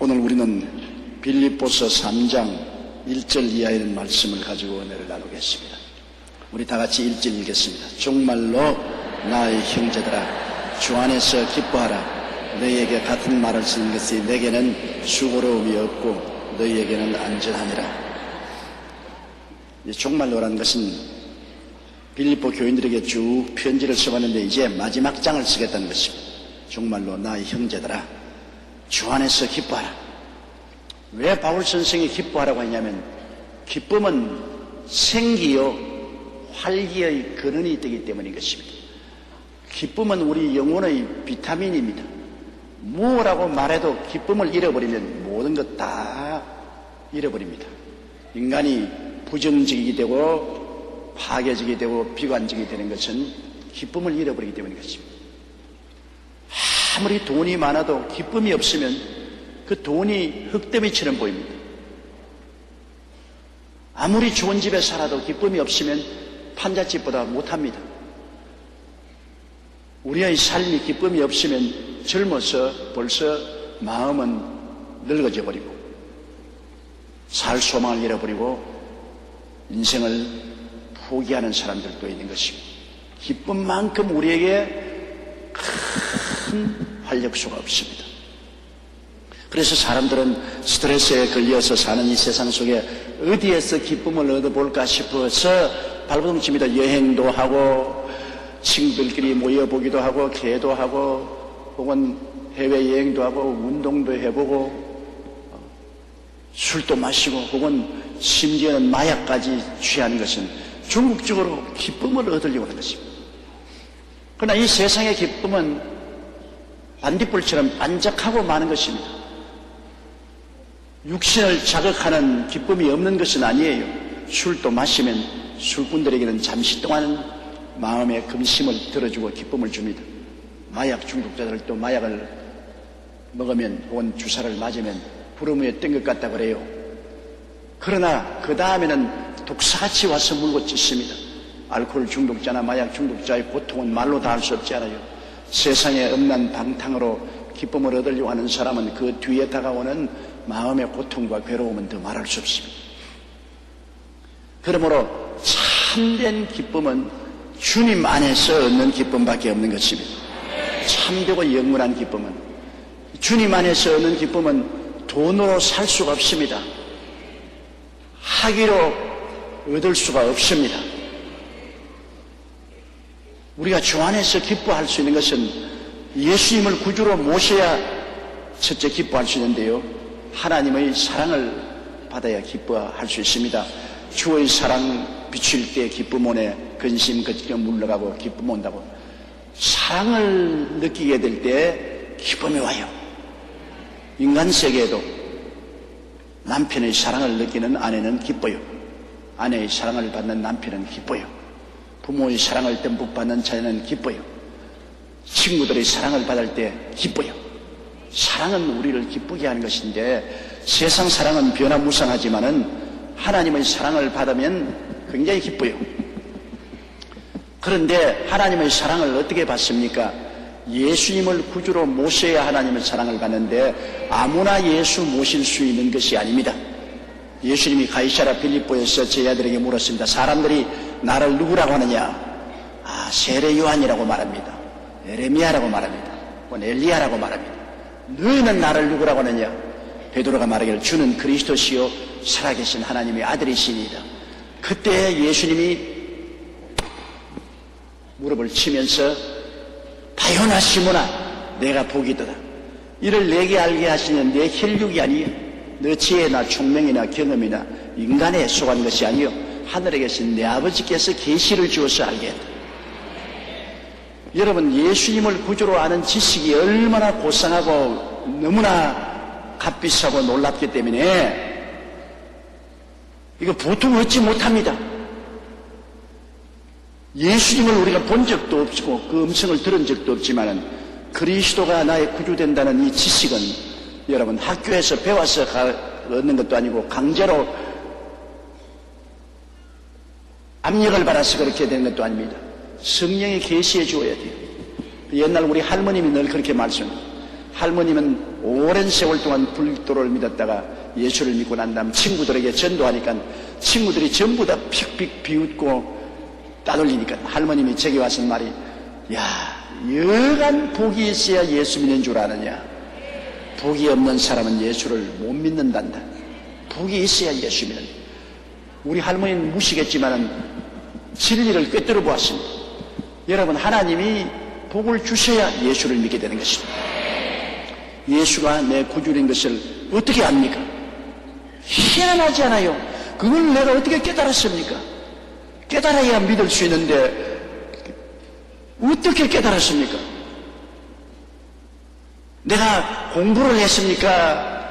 오늘 우리는 빌립보서 3장 1절 이하의 말씀을 가지고 은혜를 나누겠습니다. 우리 다 같이 1절 읽겠습니다. 정말로 나의 형제들아, 주 안에서 기뻐하라. 너희에게 같은 말을 쓰는 것이 내게는 수고로움이 없고 너희에게는 안전하니라. 정말로라는 것은 빌립보 교인들에게 쭉 편지를 써봤는데 이제 마지막 장을 쓰겠다는 것입니다. 정말로 나의 형제들아, 주 안에서 기뻐하라. 왜 바울 선생이 기뻐하라고 했냐면, 기쁨은 생기요 활기의 근원이 되기 때문인 것입니다. 기쁨은 우리 영혼의 비타민입니다. 무엇라고 말해도 기쁨을 잃어버리면 모든 것 다 잃어버립니다. 인간이 부정적이게 되고 파괴적이 되고 비관적이 되는 것은 기쁨을 잃어버리기 때문인 것입니다. 아무리 돈이 많아도 기쁨이 없으면 그 돈이 흙더미처럼 보입니다. 아무리 좋은 집에 살아도 기쁨이 없으면 판잣집보다 못합니다. 우리의 삶이 기쁨이 없으면 젊어서 벌써 마음은 늙어져 버리고 살 소망을 잃어버리고 인생을 포기하는 사람들도 있는 것입니다. 기쁨만큼 우리에게 큰 활력소가 없습니다. 그래서 사람들은 스트레스에 걸려서 사는 이 세상 속에 어디에서 기쁨을 얻어볼까 싶어서 발버둥칩니다. 여행도 하고 친구들끼리 모여보기도 하고 개도 하고 혹은 해외여행도 하고 운동도 해보고 술도 마시고 혹은 심지어는 마약까지 취하는 것은 궁극적으로 기쁨을 얻으려고 하는 것입니다. 그러나 이 세상의 기쁨은 반딧불처럼 반짝하고 마는 것입니다. 육신을 자극하는 기쁨이 없는 것은 아니에요. 술도 마시면 술꾼들에게는 잠시 동안 마음의 근심을 들어주고 기쁨을 줍니다. 마약 중독자들도 마약을 먹으면 혹은 주사를 맞으면 부르무에 뜬 것 같다 그래요. 그러나 그 다음에는 독사같이 와서 물고 찢습니다. 알코올 중독자나 마약 중독자의 고통은 말로 다 할 수 없지 않아요. 세상의 음란 방탕으로 기쁨을 얻으려고 하는 사람은 그 뒤에 다가오는 마음의 고통과 괴로움은 더 말할 수 없습니다. 그러므로 참된 기쁨은 주님 안에서 얻는 기쁨밖에 없는 것입니다. 참되고 영원한 기쁨은, 주님 안에서 얻는 기쁨은 돈으로 살 수가 없습니다. 학위로 얻을 수가 없습니다. 우리가 주 안에서 기뻐할 수 있는 것은 예수님을 구주로 모셔야 첫째 기뻐할 수 있는데요, 하나님의 사랑을 받아야 기뻐할 수 있습니다. 주의 사랑 비칠 때 기쁨 오네, 근심 그치려 물러가고 기쁨 온다고. 사랑을 느끼게 될 때 기쁨이 와요. 인간 세계에도 남편의 사랑을 느끼는 아내는 기뻐요. 아내의 사랑을 받는 남편은 기뻐요. 부모의 사랑을 듬뿍 받는 자녀는 기뻐요. 친구들의 사랑을 받을 때 기뻐요. 사랑은 우리를 기쁘게 하는 것인데, 세상 사랑은 변화무쌍하지만은 하나님의 사랑을 받으면 굉장히 기뻐요. 그런데 하나님의 사랑을 어떻게 받습니까? 예수님을 구주로 모셔야 하나님의 사랑을 받는데 아무나 예수 모실 수 있는 것이 아닙니다. 예수님이 가이사랴 빌립보에서 제자들에게 물었습니다. 사람들이 나를 누구라고 하느냐? 세례 요한이라고 말합니다. 에레미야라고 말합니다. 혹은 엘리야라고 말합니다. 너희는 나를 누구라고 하느냐? 베드로가 말하기를 주는 그리스도시요 살아계신 하나님의 아들이시니이다. 그때 예수님이 무릎을 치면서 바요나 시몬아, 내가 복이도다. 이를 내게 알게 하시는 내 혈육이 아니요, 너 지혜나 총명이나 경험이나 인간에 속한 것이 아니요, 하늘에 계신 내 아버지께서 계시를 주어서 알게 했다. 여러분, 예수님을 구주로 아는 지식이 얼마나 고상하고 너무나 값비싸고 놀랍기 때문에 이거 보통 얻지 못합니다. 예수님을 우리가 본 적도 없고 그 음성을 들은 적도 없지만 그리스도가 나의 구주된다는 이 지식은 여러분 학교에서 배워서 얻는 것도 아니고 강제로 압력을 받아서 그렇게 되는 것도 아닙니다. 성령이 계시해 주어야 돼요. 옛날 우리 할머님이 늘 그렇게 말씀해요. 할머님은 오랜 세월 동안 불도를 믿었다가 예수를 믿고 난 다음 친구들에게 전도하니까 친구들이 전부 다 픽픽 비웃고 따돌리니까 할머님이 제게 와서 말이, 야, 여간 복이 있어야 예수 믿는 줄 아느냐. 복이 없는 사람은 예수를 못 믿는단다. 복이 있어야 예수 믿는. 우리 할머니는 무시겠지만은 진리를 꿰뚫어 보았습니다. 여러분, 하나님이 복을 주셔야 예수를 믿게 되는 것입니다. 예수가 내 구주인 것을 어떻게 압니까? 희한하지 않아요? 그걸 내가 어떻게 깨달았습니까? 깨달아야 믿을 수 있는데 어떻게 깨달았습니까? 내가 공부를 했습니까?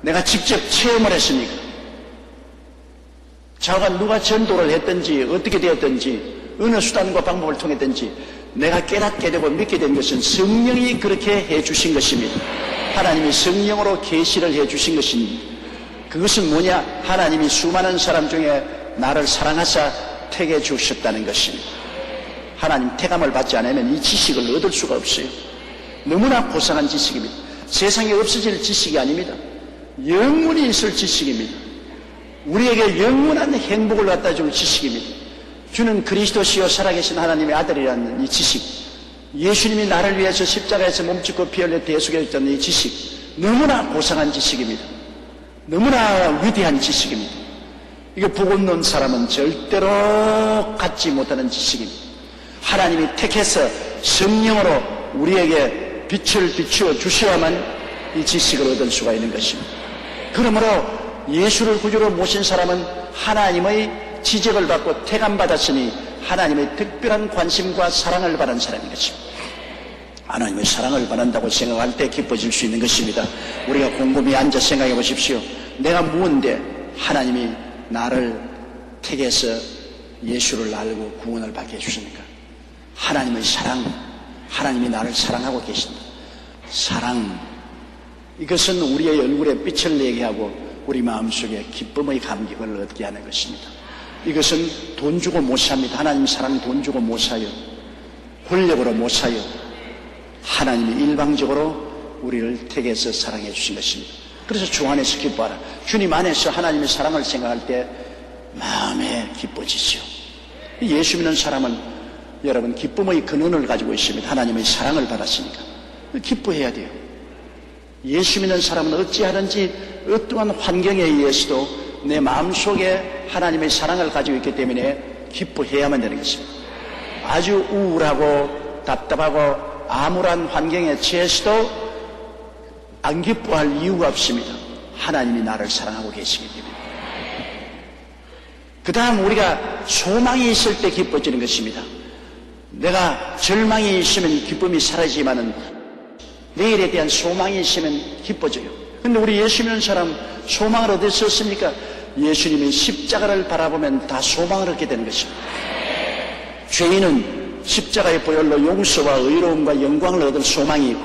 내가 직접 체험을 했습니까? 저가 누가 전도를 했든지 어떻게 되었든지 어느 수단과 방법을 통했든지 내가 깨닫게 되고 믿게 된 것은 성령이 그렇게 해주신 것입니다. 하나님이 성령으로 계시를 해주신 것입니다. 그것은 뭐냐? 하나님이 수많은 사람 중에 나를 사랑하사 택해 주셨다는 것입니다. 하나님 택함을 받지 않으면 이 지식을 얻을 수가 없어요. 너무나 고상한 지식입니다. 세상에 없어질 지식이 아닙니다. 영원히 있을 지식입니다. 우리에게 영원한 행복을 갖다 줄 지식입니다. 주는 그리스도시요 살아계신 하나님의 아들이라는 이 지식, 예수님이 나를 위해서 십자가에서 몸짓고 피 흘려 대속해 줬다는 이 지식, 너무나 고상한 지식입니다. 너무나 위대한 지식입니다. 이거 복 없는 사람은 절대로 갖지 못하는 지식입니다. 하나님이 택해서 성령으로 우리에게 빛을 비추어 주셔야만 이 지식을 얻을 수가 있는 것입니다. 그러므로 예수를 구주로 모신 사람은 하나님의 지적을 받고 택함받았으니 하나님의 특별한 관심과 사랑을 받은 사람인 것입니다. 하나님의 사랑을 받는다고 생각할 때 기뻐질 수 있는 것입니다. 우리가 곰곰이 앉아 생각해 보십시오. 내가 무언데 하나님이 나를 택해서 예수를 알고 구원을 받게 해주십니까? 하나님의 사랑, 하나님이 나를 사랑하고 계신다. 사랑, 이것은 우리의 얼굴에 빛을 내게 하고 우리 마음속에 기쁨의 감격을 얻게 하는 것입니다. 이것은 돈 주고 못 삽니다. 하나님 사랑 돈 주고 못 사요. 권력으로 못 사요. 하나님이 일방적으로 우리를 택해서 사랑해 주신 것입니다. 그래서 주 안에서 기뻐하라. 주님 안에서 하나님의 사랑을 생각할 때 마음에 기뻐지시오. 예수 믿는 사람은 여러분 기쁨의 근원을 가지고 있습니다. 하나님의 사랑을 받았으니까 기뻐해야 돼요. 예수 믿는 사람은 어찌하든지 어떠한 환경에 의해서도 내 마음속에 하나님의 사랑을 가지고 있기 때문에 기뻐해야만 되는 것입니다. 아주 우울하고 답답하고 암울한 환경에 처해서도 안 기뻐할 이유가 없습니다. 하나님이 나를 사랑하고 계시기 때문에. 그 다음 우리가 소망이 있을 때 기뻐지는 것입니다. 내가 절망이 있으면 기쁨이 사라지지만은 내일에 대한 소망이 있으면 기뻐져요. 근데 우리 예수 믿는 사람 소망을 어디서 얻습니까? 예수님이 십자가를 바라보면 다 소망을 얻게 되는 것입니다. 죄인은 십자가의 보혈로 용서와 의로움과 영광을 얻을 소망이 있고,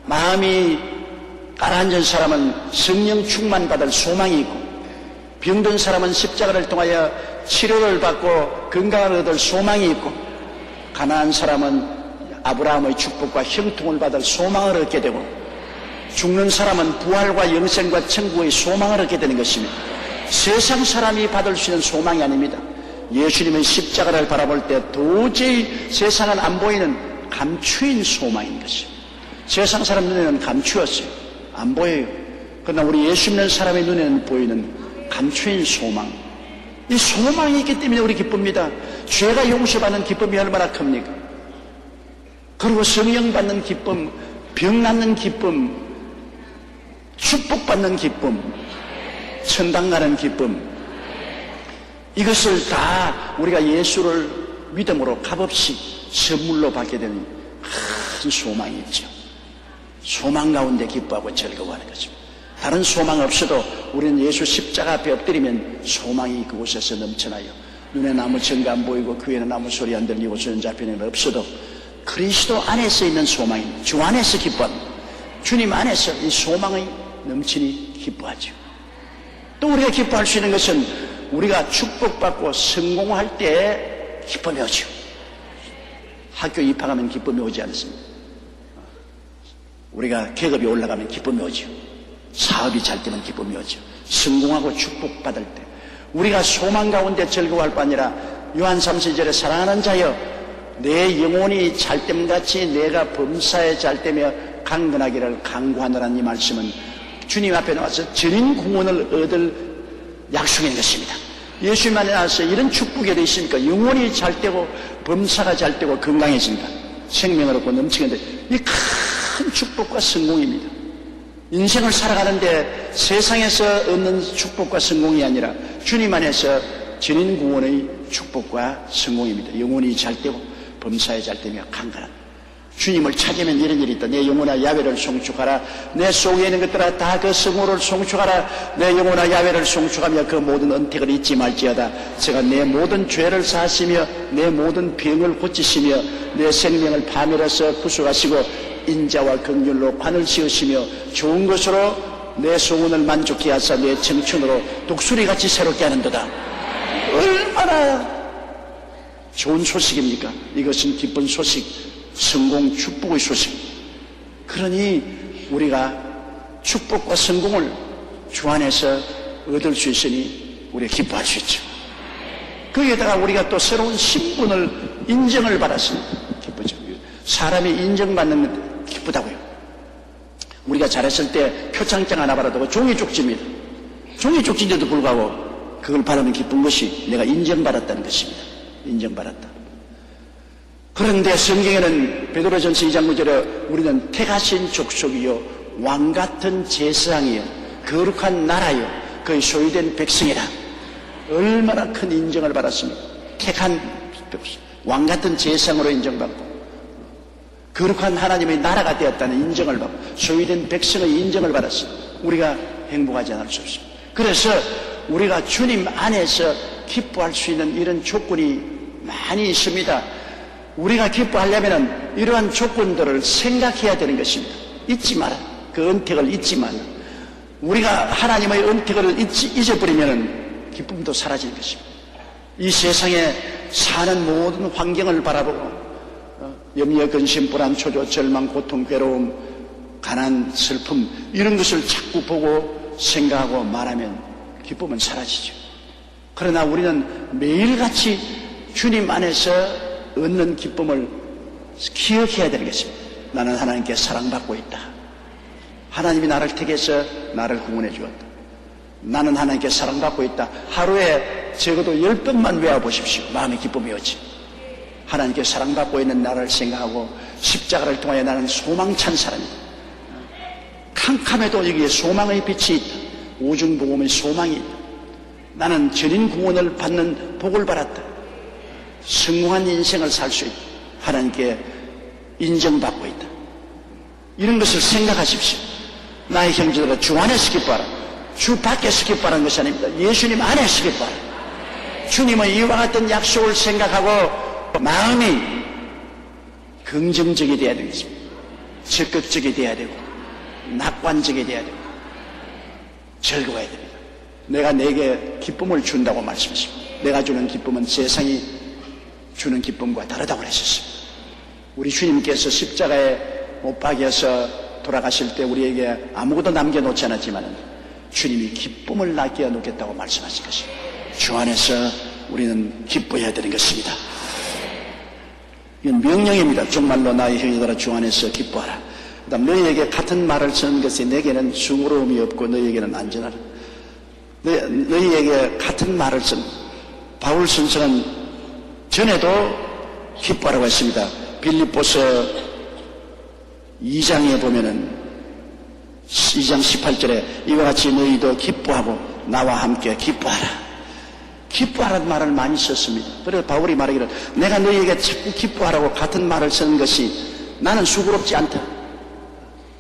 마음이 가라앉은 사람은 성령 충만 받을 소망이 있고, 병든 사람은 십자가를 통하여 치료를 받고 건강을 얻을 소망이 있고, 가난한 사람은 아브라함의 축복과 형통을 받을 소망을 얻게 되고, 죽는 사람은 부활과 영생과 천국의 소망을 얻게 되는 것입니다. 세상 사람이 받을 수 있는 소망이 아닙니다. 예수님의 십자가를 바라볼 때 도저히 세상은 안 보이는 감추인 소망인 것입니다. 세상 사람 눈에는 감추었어요. 안 보여요. 그러나 우리 예수 믿는 사람의 눈에는 보이는 감추인 소망. 이 소망이 있기 때문에 우리 기쁩니다. 죄가 용서받는 기쁨이 얼마나 큽니까? 그리고 성령 받는 기쁨, 병 낫는 기쁨, 축복받는 기쁨, 천당 가는 기쁨, 이것을 다 우리가 예수를 믿음으로 값없이 선물로 받게 되는 큰 소망이 있죠. 소망 가운데 기뻐하고 즐거워하는 것입니다. 다른 소망 없어도 우리는 예수 십자가 앞에 엎드리면 소망이 그곳에서 넘쳐나요. 눈에 아무 증거 안 보이고 귀에는 아무 소리 안 들리고 손 잡히는 건 없어도 그리스도 안에서 있는 소망입니다. 주 안에서 기뻐합니다. 주님 안에서 이 소망이 넘치니 기뻐하죠. 또 우리가 기뻐할 수 있는 것은 우리가 축복받고 성공할 때 기쁨이 오죠. 학교 입학하면 기쁨이 오지 않습니다. 우리가 계급이 올라가면 기쁨이 오죠. 사업이 잘 되면 기쁨이 오죠. 성공하고 축복받을 때 우리가 소망 가운데 즐거워할 뿐 아니라 요한 3세절에 사랑하는 자여 내 영혼이 잘됨같이 내가 범사에 잘되며 강건하기를 강구하노라는 이 말씀은 주님 앞에 나와서 전인 구원을 얻을 약속인 것입니다. 예수님 안에 나와서 이런 축복이 어디 있습니까? 영혼이 잘되고 범사가 잘되고 건강해진다. 생명을 얻고 넘치는데 이 큰 축복과 성공입니다. 인생을 살아가는데 세상에서 얻는 축복과 성공이 아니라 주님 안에서 전인 구원의 축복과 성공입니다. 영혼이 잘되고 범사에 잘되며 강건한 주님을 찾으면 이런 일이 있다. 내 영혼아 야훼를 송축하라. 내 속에 있는 것들아 다 그 성호를 송축하라. 내 영혼아 야훼를 송축하며 그 모든 언택을 잊지 말지어다. 제가 내 모든 죄를 사하시며 내 모든 병을 고치시며 내 생명을 파멸해서 구속하시고 인자와 긍휼로 관을 씌우시며 좋은 것으로 내 소원을 만족케 하사 내 청춘으로 독수리같이 새롭게 하는도다. 얼마나 좋은 소식입니까? 이것은 기쁜 소식, 성공, 축복의 소식. 그러니 우리가 축복과 성공을 주 안에서 얻을 수 있으니 우리가 기뻐할 수 있죠. 거기에다가 우리가 또 새로운 신분을 인정을 받았으니 기쁘죠. 사람이 인정받는 것 기쁘다고요. 우리가 잘했을 때 표창장 하나 받아도 종이 쪽집니다. 종이 쪽지인데도 불구하고 그걸 받으면 기쁜 것이 내가 인정받았다는 것입니다. 인정받았다. 그런데 성경에는 베드로전서 2장 9절에 우리는 택하신 족속이요 왕같은 제사장이요 거룩한 나라요 그의 소유된 백성이라. 얼마나 큰 인정을 받았습니까? 택한 왕같은 제사장으로 인정받고 거룩한 하나님의 나라가 되었다는 인정을 받고 소유된 백성의 인정을 받았습니다. 우리가 행복하지 않을 수 없습니다. 그래서 우리가 주님 안에서 기뻐할 수 있는 이런 조건이 많이 있습니다. 우리가 기뻐하려면 이러한 조건들을 생각해야 되는 것입니다. 잊지 마라. 그 언택을 잊지 마라. 우리가 하나님의 언택을 잊어버리면 기쁨도 사라지는 것입니다. 이 세상에 사는 모든 환경을 바라보고 염려, 근심, 불안, 초조, 절망, 고통, 괴로움, 가난, 슬픔 이런 것을 자꾸 보고 생각하고 말하면 기쁨은 사라지죠. 그러나 우리는 매일같이 주님 안에서 얻는 기쁨을 기억해야 되는 것입니다. 나는 하나님께 사랑받고 있다. 하나님이 나를 택해서 나를 구원해 주었다. 나는 하나님께 사랑받고 있다. 하루에 적어도 10번만 외워보십시오. 마음의 기쁨이 오지. 하나님께 사랑받고 있는 나를 생각하고 십자가를 통하여 나는 소망찬 사람이다. 캄캄해도 여기에 소망의 빛이 있다. 오중복음의 소망이 있다. 나는 전인 구원을 받는 복을 받았다. 성공한 인생을 살 수 있다. 하나님께 인정받고 있다. 이런 것을 생각하십시오. 나의 형제들아 주 안에서 기뻐하라. 주 밖에서 기뻐하는 것이 아닙니다. 예수님 안에서 기뻐하라. 주님의 이와 같은 약속을 생각하고 마음이 긍정적이 되어야 되는 것입니다. 적극적이 되어야 되고 낙관적이 되어야 되고 즐거워야 됩니다. 내가 내게 기쁨을 준다고 말씀하십니다. 내가 주는 기쁨은 세상이 주는 기쁨과 다르다고 하셨습니다. 우리 주님께서 십자가에 못 박여서 돌아가실 때 우리에게 아무것도 남겨놓지 않았지만 주님이 기쁨을 남겨놓겠다고 말씀하신 것입니다. 주 안에서 우리는 기뻐해야 되는 것입니다. 이건 명령입니다. 정말로 나의 형제들아 주 안에서 기뻐하라. 그다음 너희에게 같은 말을 쓰는 것이 내게는 숭고로움이 없고 너희에게는 안전하라. 너희에게 같은 말을 쓴 바울 선생은 전에도 기뻐하라고 했습니다. 빌립보서 2장에 보면은 2장 18절에 이와 같이 너희도 기뻐하고 나와 함께 기뻐하라. 기뻐하라는 말을 많이 썼습니다. 그래서 바울이 말하기를 내가 너희에게 자꾸 기뻐하라고 같은 말을 쓰는 것이 나는 수고롭지 않다.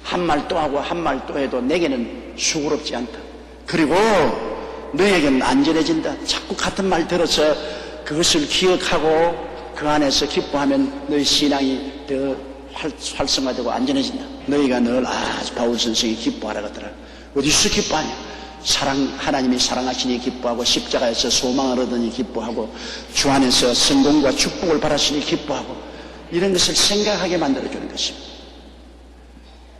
한 말 또 하고 한 말 또 해도 내게는 수고롭지 않다. 그리고 너희에게는 안전해진다. 자꾸 같은 말 들어서 그것을 기억하고 그 안에서 기뻐하면 너희 신앙이 더 활성화되고 안전해진다. 너희가 늘 바울 선생이 기뻐하라 하더라. 어디서 기뻐하냐? 하나님이 사랑하시니 기뻐하고 십자가에서 소망을 얻으니 기뻐하고 주 안에서 성공과 축복을 받았으니 기뻐하고 이런 것을 생각하게 만들어주는 것입니다.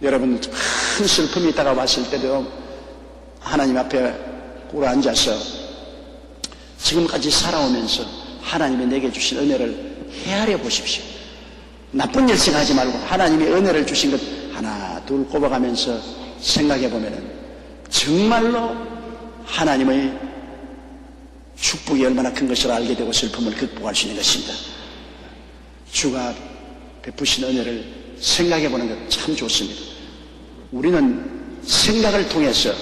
여러분, 큰 슬픔이 다가왔을 때도 하나님 앞에 꿇어 앉아서 지금까지 살아오면서 하나님이 내게 주신 은혜를 헤아려 보십시오. 나쁜 일 생각하지 말고 하나님이 은혜를 주신 것 하나 둘 꼽아가면서 생각해 보면 정말로 하나님의 축복이 얼마나 큰 것을 알게 되고 슬픔을 극복할 수 있는 것입니다. 주가 베푸신 은혜를 생각해 보는 것 참 좋습니다. 우리는 생각을 통해서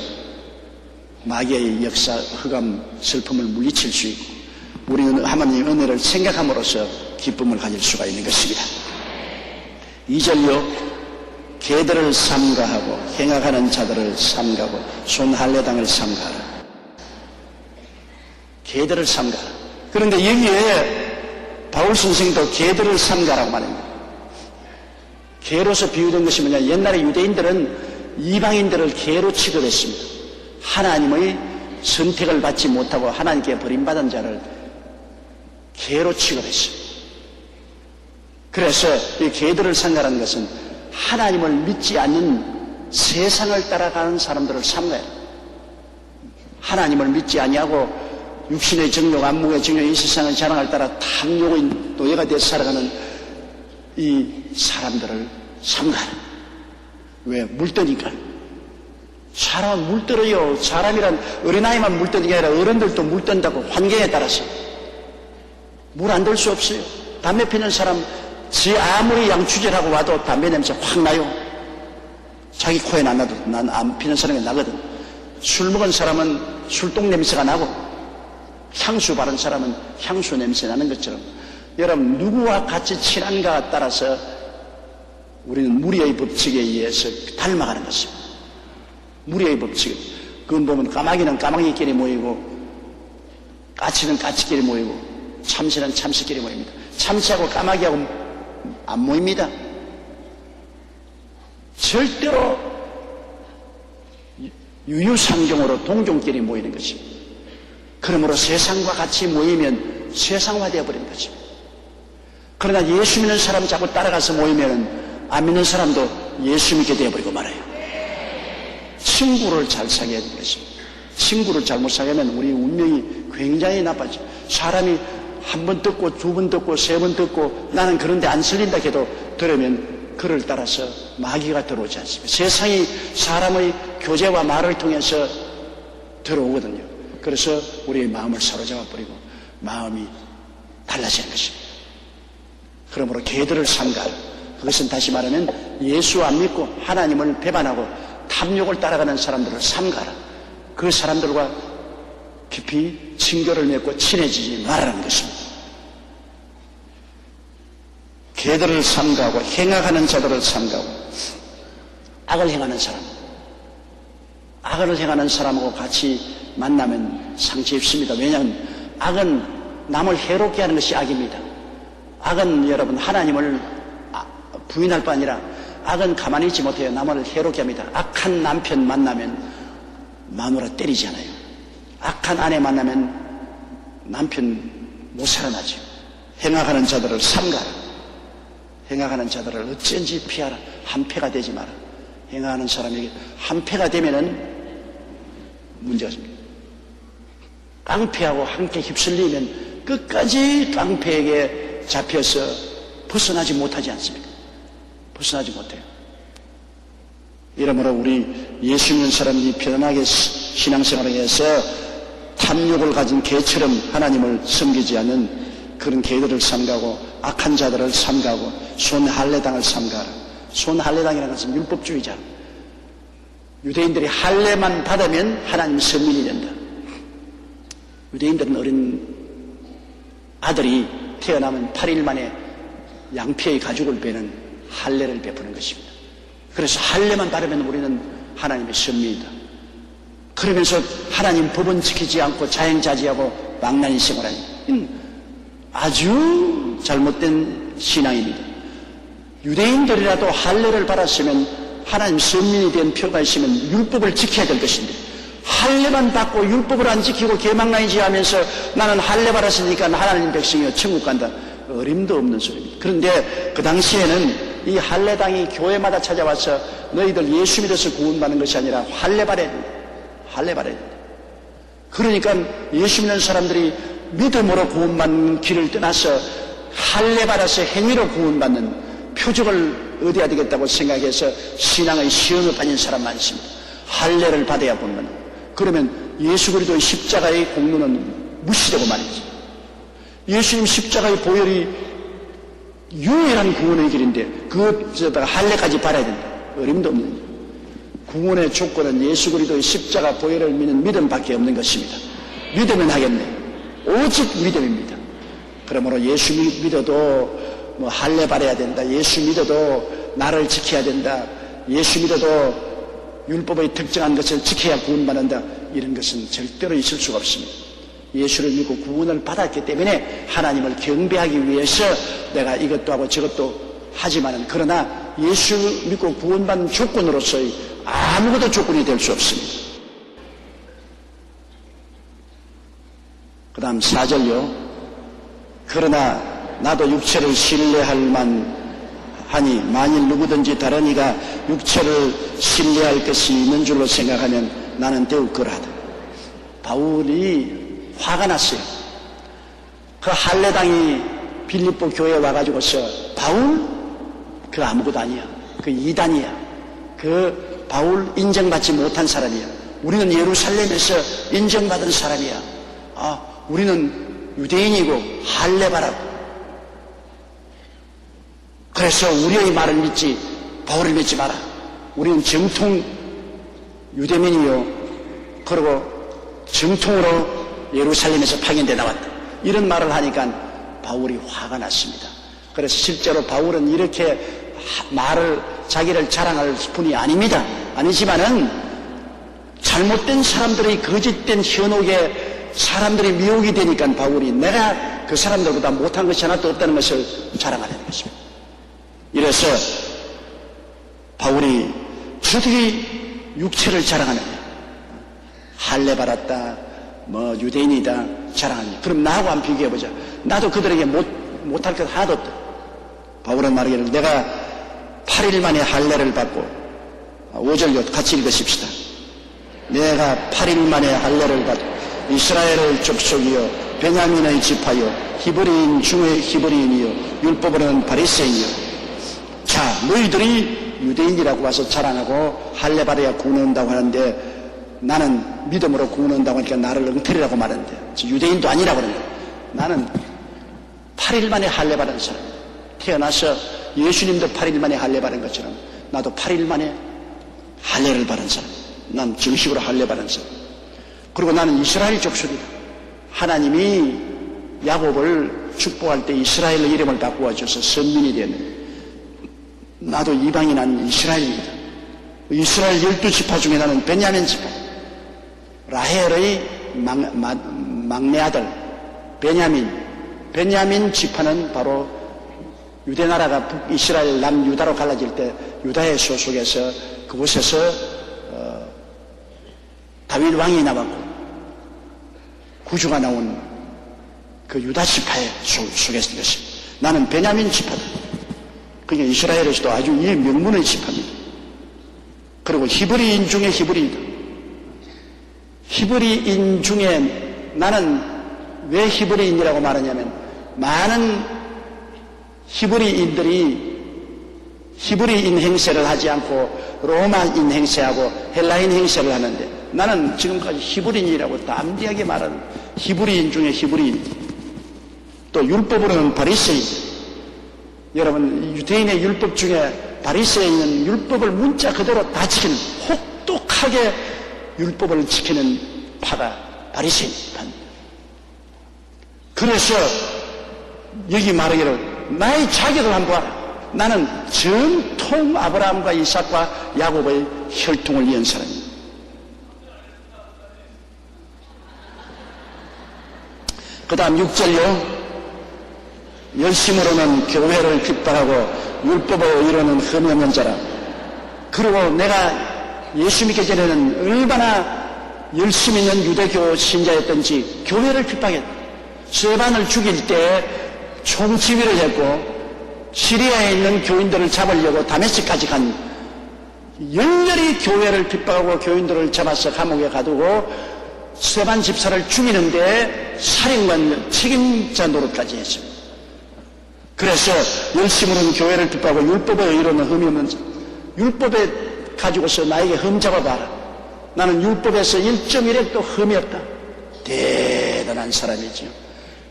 마귀의 역사, 흑암, 슬픔을 물리칠 수 있고 우리는 하나님의 은혜를 생각함으로써 기쁨을 가질 수가 있는 것입니다. 2절요. 개들을 삼가하고 행악하는 자들을 삼가고 손할례당을 삼가하라. 개들을 삼가라. 그런데 여기에 바울 선생도 개들을 삼가라고 말합니다. 개로서 비유된 것이 뭐냐? 옛날에 유대인들은 이방인들을 개로 취급했습니다. 하나님의 선택을 받지 못하고 하나님께 버림받은 자를 개로 취급했습니다. 그래서 이 개들을 삼가라는 것은 하나님을 믿지 않는 세상을 따라가는 사람들을 삼가요. 하나님을 믿지 아니하고 육신의 정욕, 안목의 정욕, 이 세상의 자랑을 따라 탐욕의 노예가 되어 살아가는 이 사람들을 삼가라. 왜? 물떠니까. 사람은 물들어요. 사람이란 어린아이만 물떠는 게 아니라 어른들도 물뜬다고 환경에 따라서. 물 안 들 수 없어요. 담배 피는 사람 지 아무리 양추질하고 와도 담배 냄새 확 나요. 자기 코에 안 나도 난 안 피는 사람이 나거든. 술 먹은 사람은 술똥 냄새가 나고 향수 바른 사람은 향수 냄새 나는 것처럼 여러분 누구와 같이 친한가에 따라서 우리는 무리의 법칙에 의해서 닮아가는 것입니다. 무리의 법칙. 그건 보면 까마귀는 까마귀끼리 모이고 까치는 까치끼리 모이고 참새는 참새끼리 모입니다. 참새하고 까마귀하고 안 모입니다. 절대로 유유상종으로 동종끼리 모이는 것입니다. 그러므로 세상과 같이 모이면 세상화되어 버리는 것입니다. 그러나 예수 믿는 사람 자꾸 따라가서 모이면 안 믿는 사람도 예수 믿게 되어버리고 말아요. 친구를 잘 사귀어야 되는 것입니다. 친구를 잘못 사귀면 우리 운명이 굉장히 나빠져. 사람이 한 번 듣고 두 번 듣고 세 번 듣고 나는 그런데 안 설린다 해도 들으면 그를 따라서 마귀가 들어오지 않습니다. 세상이 사람의 교제와 말을 통해서 들어오거든요. 그래서 우리의 마음을 사로잡아 버리고 마음이 달라지는 것입니다. 그러므로 개들을 삼가라. 그것은 다시 말하면 예수 안 믿고 하나님을 배반하고 탐욕을 따라가는 사람들을 삼가라. 그 사람들과 깊이 친교를 맺고 친해지지 말라는 것입니다. 개들을 삼가하고 행악하는 자들을 삼가하고 악을 행하는 사람, 악을 행하는 사람하고 같이 만나면 상처 입습니다. 왜냐하면 악은 남을 해롭게 하는 것이 악입니다. 악은 여러분 하나님을 부인할 뿐 아니라 악은 가만히 있지 못해요. 남을 해롭게 합니다. 악한 남편 만나면 마누라 때리지 않아요. 악한 아내 만나면 남편 못 살아나죠. 행악하는 자들을 삼가라. 행악하는 자들을 어쩐지 피하라. 한패가 되지 마라. 행악하는 사람에게 한패가 되면은 문제가 있습니다. 깡패하고 함께 휩쓸리면 끝까지 깡패에게 잡혀서 벗어나지 못하지 않습니까? 벗어나지 못해요. 이러므로 우리 예수 믿는 사람이 편안하게 신앙생활을 해서 탐욕을 가진 개처럼 하나님을 섬기지 않는 그런 개들을 삼가고 악한 자들을 삼가고 손할례당을 삼가라. 손할례당이라는 것은 율법주의자. 유대인들이 할례만 받으면 하나님 선민이 된다. 유대인들은 어린 아들이 태어나면 8일 만에 양피의 가죽을 베는 할례를 베푸는 것입니다. 그래서 할례만 받으면 우리는 하나님의 선민이다. 그러면서 하나님 법은 지키지 않고 자행자지하고 망나니 생활하니 아주 잘못된 신앙입니다. 유대인들이라도 할례를 받았으면 하나님 선민이 된 표가 있으면 율법을 지켜야 될 것인데 할례만 받고 율법을 안 지키고 개망나니지 하면서 나는 할례 받았으니까 하나님 백성이여 천국 간다. 어림도 없는 소리입니다. 그런데 그 당시에는 이 할례당이 교회마다 찾아와서 너희들 예수 믿어서 구원받는 것이 아니라 할례 받아야 된다. 할례 받아야 된다. 그러니까 예수 믿는 사람들이 믿음으로 구원받는 길을 떠나서 할례 받아서 행위로 구원받는 표적을 얻어야 되겠다고 생각해서 신앙의 시험을 받는 사람 많습니다. 할례를 받아야 구원받는. 그러면 예수 그리스도의 십자가의 공로는 무시되고 말이지. 예수님 십자가의 보혈이 유일한 구원의 길인데 그것에다가 할례까지 받아야 된다. 어림도 없는 일. 구원의 조건은 예수 그리스도의 십자가 보혈을 믿는 믿음밖에 없는 것입니다. 믿으면 하겠네. 오직 믿음입니다. 그러므로 예수 믿어도 뭐 할례 받아야 된다. 예수 믿어도 나를 지켜야 된다. 예수 믿어도 율법의 특정한 것을 지켜야 구원받는다. 이런 것은 절대로 있을 수가 없습니다. 예수를 믿고 구원을 받았기 때문에 하나님을 경배하기 위해서 내가 이것도 하고 저것도 하지만은 그러나 예수 믿고 구원받는 조건으로서의 아무것도 조건이 될 수 없습니다. 그 다음 4절요. 그러나 나도 육체를 신뢰할 만하니 만일 누구든지 다른 이가 육체를 신뢰할 것이 있는 줄로 생각하면 나는 더욱 그러하다. 바울이 화가 났어요. 그 할례당이 빌립보 교회에 와가지고서 바울? 그 아무것도 아니야. 그 이단이야. 그 바울 인정받지 못한 사람이야. 우리는 예루살렘에서 인정받은 사람이야. 우리는 유대인이고 할례바라고. 그래서 우리의 말을 믿지 바울을 믿지 마라. 우리는 정통 유대민이요. 그리고 정통으로 예루살렘에서 파견돼 나왔다. 이런 말을 하니까 바울이 화가 났습니다. 그래서 실제로 바울은 이렇게 자기를 자랑할 분이 아닙니다. 아니지만은 잘못된 사람들의 거짓된 현혹에 사람들이 미혹이 되니까 바울이 내가 그 사람들보다 못한 것이 하나도 없다는 것을 자랑하려는 것입니다. 이래서 바울이 저들이 육체를 자랑하느냐, 할례 받았다, 뭐 유대인이다 자랑하느냐. 그럼 나하고 한번 비교해보자. 나도 그들에게 못할 것 하나도 없다. 바울은 말하기를 내가 8일 만에 할례를 받고 5절요 같이 읽으십시다. 내가 8일 만에 할례를 받고 이스라엘 족속이요 베냐민의 지파요 히브리인 중의 히브리인이요 율법으로는 바리새인이요. 자, 너희들이 유대인이라고 와서 자랑하고 할례 받아야 구원한다고 하는데 나는 믿음으로 구원한다고 하니까 나를 엉터리라고 말하는데 유대인도 아니라고 그러는데 나는 8일 만에 할례 받은 사람. 태어나서 예수님도 8일 만에 할례 받은 것처럼 나도 8일 만에 할례를 받은 사람. 난 정식으로 할례 받은 사람. 그리고 나는 이스라엘 족속이다. 하나님이 야곱을 축복할 때 이스라엘의 이름을 바꾸어 줘서 선민이 되었는데 나도 이방인 아닌 이스라엘입니다. 이스라엘 12지파 중에 나는 베냐민 지파, 라헬의 막내 아들 베냐민 지파는 바로 유대 나라가 북이스라엘 남유다로 갈라질 때 유다의 소속에서 그곳에서 다윗 왕이 나왔고 구주가 나온 그 유다 지파의 속에서 있습니다. 나는 베냐민 지파다. 그러니까 이스라엘에서도 아주 이 명문의 지파입니다. 그리고 히브리인 중에 히브리이다. 히브리인 중에 나는 왜 히브리인이라고 말하냐면 많은 히브리인들이 히브리인 행세를 하지 않고 로마인 행세하고 헬라인 행세를 하는데 나는 지금까지 히브리인이라고 담대하게 말하는 히브리인 중에 히브리인. 또 율법으로는 바리새인. 여러분 유대인의 율법 중에 바리새인은 율법을 문자 그대로 다 지키는 혹독하게 율법을 지키는 파가 바리새인입니다. 그래서 여기 말하기를 나의 자격을 한번 봐라. 나는 전통 아브라함과 이삭과 야곱의 혈통을 이은 사람입니다. 그 다음 6절요. 열심으로는 교회를 핍박하고 율법을 이루는 흠이 없는 자라. 그리고 내가 예수 믿기 전에는 얼마나 열심히 있는 유대교 신자였던지 교회를 핍박했다. 스데반을 죽일 때 총지휘를 했고 시리아에 있는 교인들을 잡으려고 다메섹까지 간, 열렬히 교회를 핍박하고 교인들을 잡아서 감옥에 가두고 스데반 집사를 죽이는데 살인관 책임자 노릇까지 했습니다. 그래서 열심으로는 교회를 핍박하고 율법의 의로는 흠이 없는 자, 율법에 가지고서 나에게 흠 잡아봐라. 나는 율법에서 1.1획도 흠이 없다. 대단한 사람이지요.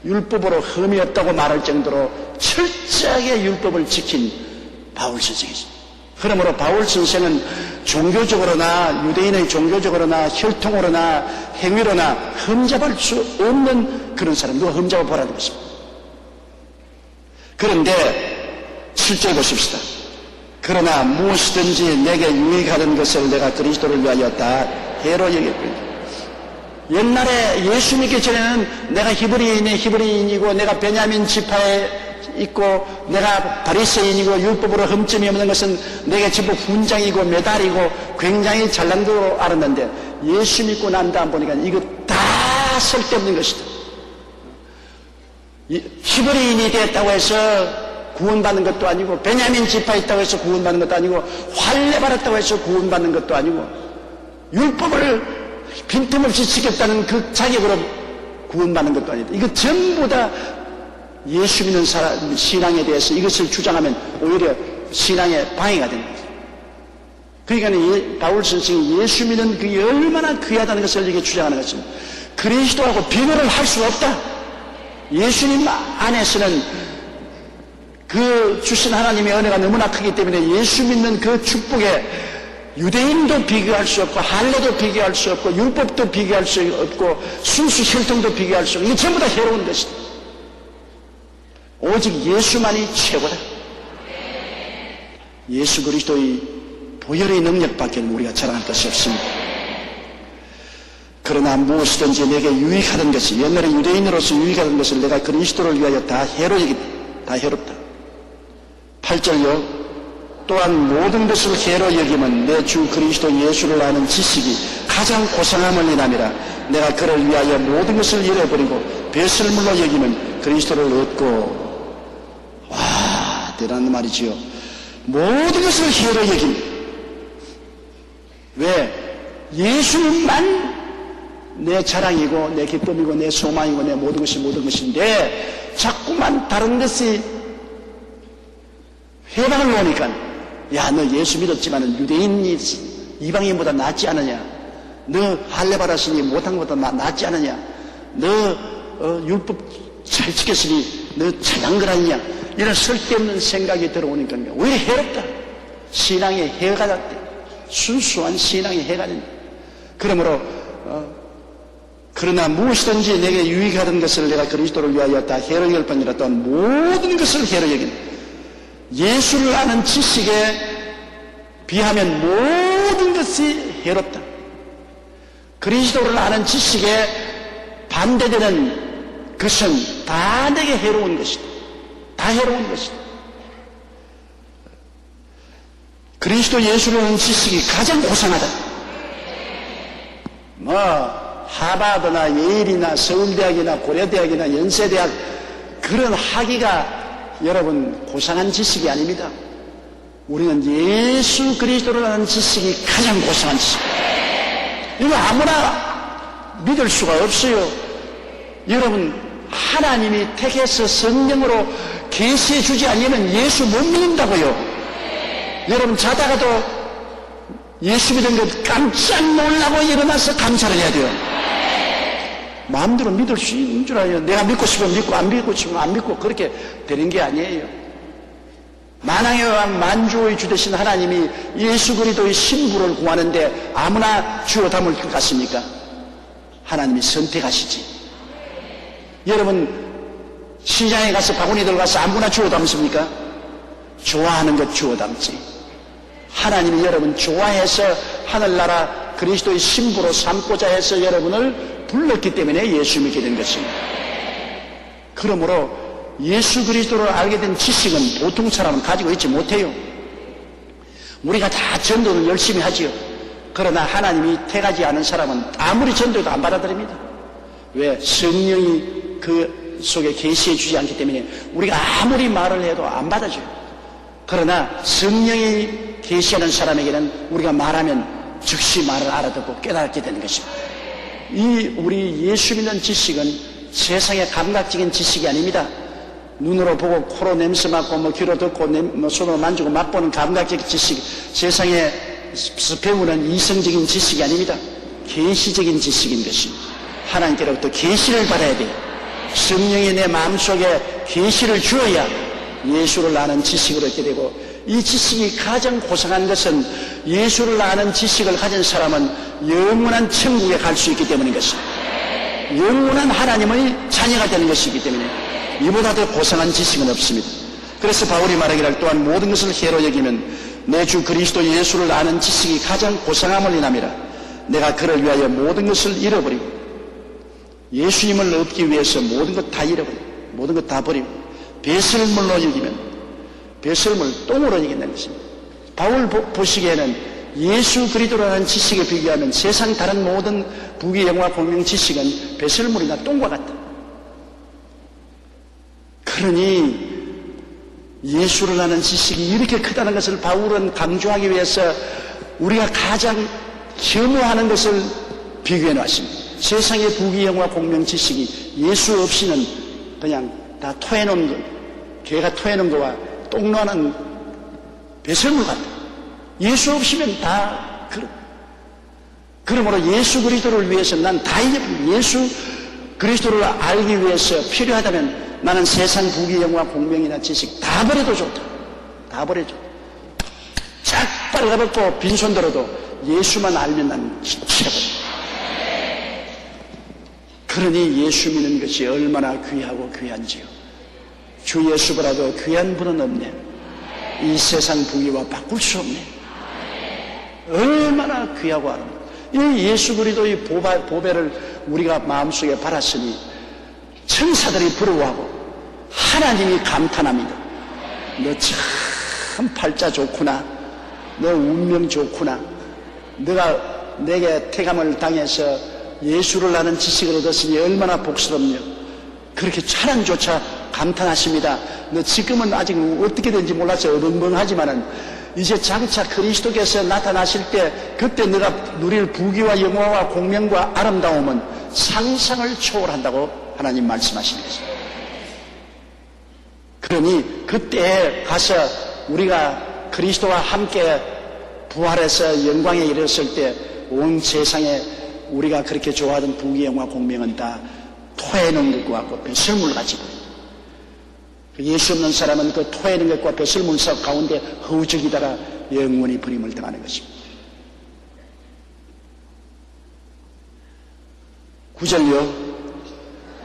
율법으로 흠이 없다고 말할 정도로 철저하게 율법을 지킨 바울 선생이죠. 그러므로 바울 선생은 종교적으로나 유대인의 종교적으로나 혈통으로나 행위로나 흠잡을 수 없는 그런 사람, 누가 흠잡아 보라는 것입니다. 그런데 7절 보십시다. 그러나 무엇이든지 내게 유익하는 것을 내가 그리스도를 위하여 다 해로 여겼거든요. 옛날에 예수 믿기 전에는 내가 히브리인이고 내가 베냐민 지파에 있고 내가 바리새인이고 율법으로 흠점이 없는 것은 내게 전부 훈장이고 메달이고 굉장히 잘난 거 알았는데 예수 믿고 난 다음 보니까 이거 다 쓸데없는 것이다. 히브리인이 됐다고 해서 구원받는 것도 아니고 베냐민 지파에 있다고 해서 구원받는 것도 아니고 할례 받았다고 해서 구원받는 것도 아니고 율법을 빈틈없이 지켰다는 그 자격으로 구원받는 것도 아니다. 이거 전부 다 예수 믿는 사람 신앙에 대해서 이것을 주장하면 오히려 신앙에 방해가 되는 거죠. 그러니까 바울 선생이 예수 믿는 그게 얼마나 귀하다는 것을 이렇게 주장하는 것입니다. 그리스도하고 비교를 할 수 없다. 예수님 안에서는 그 주신 하나님의 은혜가 너무나 크기 때문에 예수 믿는 그 축복에 유대인도 비교할 수 없고 할례도 비교할 수 없고 율법도 비교할 수 없고 순수 혈통도 비교할 수 없고 이게 전부 다 해로운 것이다. 오직 예수만이 최고다. 예수 그리스도의 보혈의 능력밖에 우리가 자랑할 것이 없습니다. 그러나 무엇이든지 내게 유익하던 것이 옛날에 유대인으로서 유익하던 것을 내가 그리스도를 위하여 다 해롭다. 8절요. 또한 모든 것을 해로 여기면 내 주 그리스도 예수를 아는 지식이 가장 고상함을 인함이라. 내가 그를 위하여 모든 것을 잃어버리고 배설물로 여기면 그리스도를 얻고. 와, 대단한 말이지요. 모든 것을 해로 여김. 왜? 예수님만 내 자랑이고 내 기쁨이고 내 소망이고 내 모든 것인데 자꾸만 다른 것이 회방을 놓으니까 야, 너 예수 믿었지만 유대인이 이방인보다 낫지 않느냐? 너 할례 받았으니 못한 것보다 낫지 않느냐? 너 율법 잘 지켰으니 너 잘난 걸 아니냐? 이런 쓸데없는 생각이 들어오니까 오히려 해롭다. 신앙의 해가 됐다. 순수한 신앙의 해가 된다. 그러므로 그러나 무엇이든지 내게 유익하던 것을 내가 그리스도를 위하여 다 해로 여길 뿐이라 또한 모든 것을 해로 여긴다. 예수를 아는 지식에 비하면 모든 것이 해롭다. 그리스도를 아는 지식에 반대되는 것은 다 내게 해로운 것이다. 다 해로운 것이다. 그리스도 예수를 아는 지식이 가장 고상하다. 하버드나 예일이나 서울대학이나 고려대학이나 연세대학 그런 학위가 여러분 고상한 지식이 아닙니다. 우리는 예수 그리스도를 아는 지식이 가장 고상한 지식. 이거 아무나 믿을 수가 없어요. 여러분 하나님이 택해서 성령으로 계시해 주지 않으면 예수 못 믿는다고요. 여러분 자다가도 예수 믿은 것 깜짝 놀라고 일어나서 감사를 해야 돼요. 마음대로 믿을 수 있는 줄 알아요. 내가 믿고 싶으면 믿고 안 믿고 싶으면 안 믿고 그렇게 되는 게 아니에요. 만왕의 왕 만주의 주 되신 하나님이 예수 그리스도의 신부를 구하는데 아무나 주어 담을 것 같습니까? 하나님이 선택하시지. 여러분 시장에 가서 바구니 들어가서 아무나 주어 담습니까? 좋아하는 것 주어 담지. 하나님이 여러분 좋아해서 하늘나라 그리스도의 신부로 삼고자 해서 여러분을 불렀기 때문에 예수 믿게 된 것입니다. 그러므로 예수 그리스도를 알게 된 지식은 보통 사람은 가지고 있지 못해요. 우리가 다 전도를 열심히 하지요. 그러나 하나님이 택하지 않은 사람은 아무리 전도해도 안 받아들입니다. 왜? 성령이 그 속에 계시해 주지 않기 때문에 우리가 아무리 말을 해도 안 받아줘요. 그러나 성령이 계시하는 사람에게는 우리가 말하면 즉시 말을 알아듣고 깨닫게 되는 것입니다. 이 우리 예수 믿는 지식은 세상의 감각적인 지식이 아닙니다. 눈으로 보고 코로 냄새 맡고 귀로 듣고 손으로 만지고 맛보는 감각적 지식, 세상에 배우는 이성적인 지식이 아닙니다. 계시적인 지식인 것입니다. 하나님께로부터 계시를 받아야 돼요. 성령이 내 마음속에 계시를 주어야 예수를 아는 지식을 얻게 되고, 이 지식이 가장 고상한 것은 예수를 아는 지식을 가진 사람은 영원한 천국에 갈 수 있기 때문인 것입니다. 영원한 하나님의 자녀가 되는 것이기 때문에 이보다 더 고상한 지식은 없습니다. 그래서 바울이 말하기를 또한 모든 것을 해로 여기면 내 주 그리스도 예수를 아는 지식이 가장 고상함을 인함이라. 내가 그를 위하여 모든 것을 잃어버리고 예수님을 얻기 위해서 모든 것 다 잃어버리고 모든 것 다 버리고 배설물로 여기면 배설물 똥으로 여긴다는 것입니다. 바울 보시기에는 예수 그리스도라는 지식에 비교하면 세상 다른 모든 부귀 영화 공명 지식은 배설물이나 똥과 같다. 그러니 예수를 아는 지식이 이렇게 크다는 것을 바울은 강조하기 위해서 우리가 가장 혐오하는 것을 비교해 놨습니다. 세상의 부귀 영화 공명 지식이 예수 없이는 그냥 다 토해놓은 것, 개가 토해놓은 거와 똥나는 배설물 같다. 예수 없이면 다 그러므로 예수 그리스도를 위해서 난 다 예수 그리스도를 알기 위해서 필요하다면 나는 세상 부귀 영화 공명이나 지식 다 버려도 좋다. 다 버려줘. 쫙 빨가벗고 빈손 들어도 예수만 알면 난 최고. 그러니 예수 믿는 것이 얼마나 귀하고 귀한지요. 주 예수보다도 귀한 분은 없네. 이 세상 부귀와 바꿀 수 없네. 얼마나 귀하고 아름다워. 이 예수 그리스도의 보배를 우리가 마음속에 받았으니 천사들이 부러워하고 하나님이 감탄합니다. 너 참 팔자 좋구나. 너 운명 좋구나. 너가 내게 태감을 당해서 예수를 아는 지식을 얻었으니 얼마나 복스럽냐. 그렇게 하나님조차 감탄하십니다. 너 지금은 아직 어떻게 된지 몰라서 어벙벙하지만은 이제 장차 그리스도께서 나타나실 때 그때 너가 누릴 부귀와 영화와 공명과 아름다움은 상상을 초월한다고 하나님 말씀하시는 것입니다. 그러니 그때 가서 우리가 그리스도와 함께 부활해서 영광에 이르렀을 때 온 세상에 우리가 그렇게 좋아하던 부귀 영화 공명은 다 토해놓은 것과 같고 배설물같이 보입니다. 예수 없는 사람은 그 토해놓은 것과 배설물 가운데 허우적이다가 영원히 버림을 당하는 것입니다. 9절요.